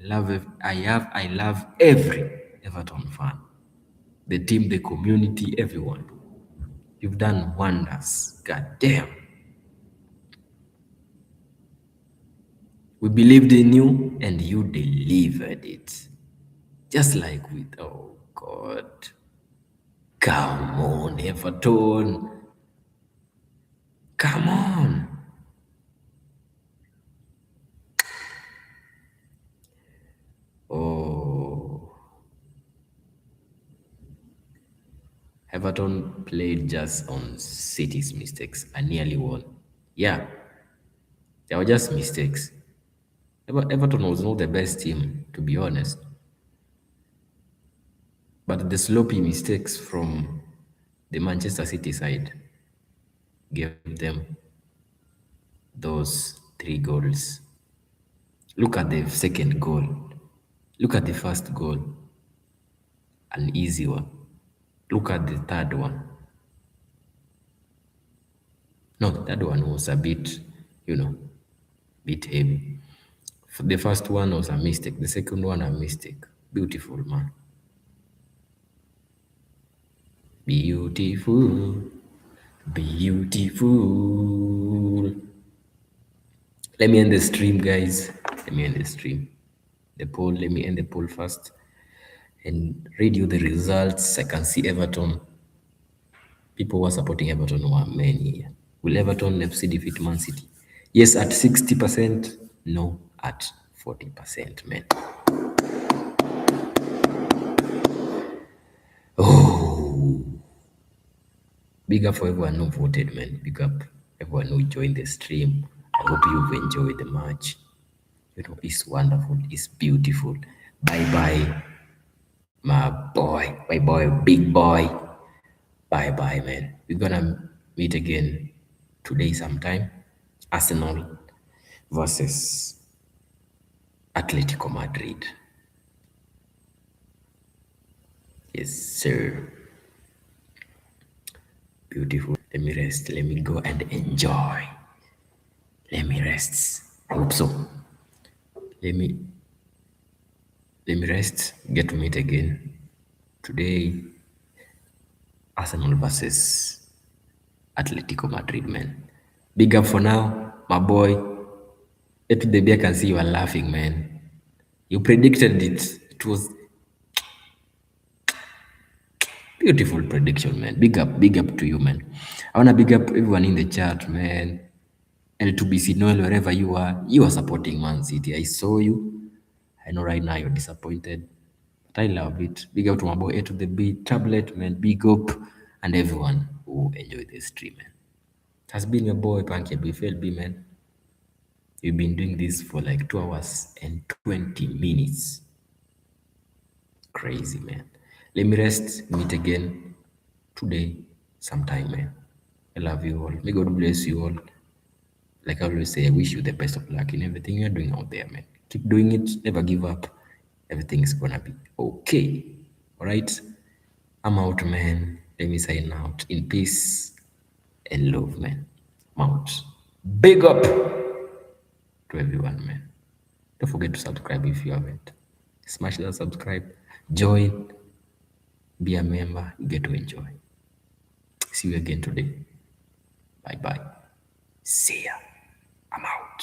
A: I love every Everton fan. The team, the community, everyone. You've done wonders. God damn. We believed in you and you delivered it. Just like with, oh God. Come on, Everton. Come on. Oh. Everton played just on City's mistakes and nearly won. Yeah, they were just mistakes. Everton was not the best team, to be honest. But the sloppy mistakes from the Manchester City side gave them those 3 goals. Look at the second goal. Look at the first goal. An easy one. Look at the third one. No, the third one was a bit, bit heavy. The first one was a mistake. The second one, a mistake. Beautiful, man. Beautiful. Beautiful. Let me end the stream, guys. Let me end the stream. The poll, let me end the poll first and read you the results. I can see Everton. People who are supporting Everton were many. Will Everton FC defeat Man City? Yes, at 60%. No, at 40%, man. Oh, big up for everyone who voted, man. Big up everyone who joined the stream. I hope you've enjoyed the match. It's wonderful. It's beautiful. Bye bye, my boy. My boy, big boy. Bye bye, man. We're gonna meet again today sometime. Arsenal versus Atletico Madrid. Yes, sir. Beautiful. Let me rest. Let me go and enjoy. Let me rest. I hope so. Let me rest. Get to meet again today. Arsenal versus Atletico Madrid, man. Big up for now, my boy. It the I can see you are laughing, man. You predicted it. It was beautiful prediction, man. Big up to you, man. I wanna big up everyone in the chat, man. L2BC Noel, wherever you are supporting Man City. I saw you. I know right now you're disappointed, but I love it. Big up to my boy A to the B tablet, man. Big up and everyone who enjoyed the stream, man. It has been your boy Pankey IBFLB, man. We've been doing this for like 2 hours and 20 minutes. Crazy, man. Let me rest. Meet again today sometime, man. I love you all. May God bless you all. Like I always say, I wish you the best of luck in everything you're doing out there, man. Keep doing it. Never give up. Everything's gonna be okay. All right? I'm out, man. Let me sign out in peace and love, man. I'm out. Big up to everyone, man. Don't forget to subscribe if you haven't. Smash that subscribe. Join. Be a member. You get to enjoy. See you again today. Bye bye. See ya. I'm out.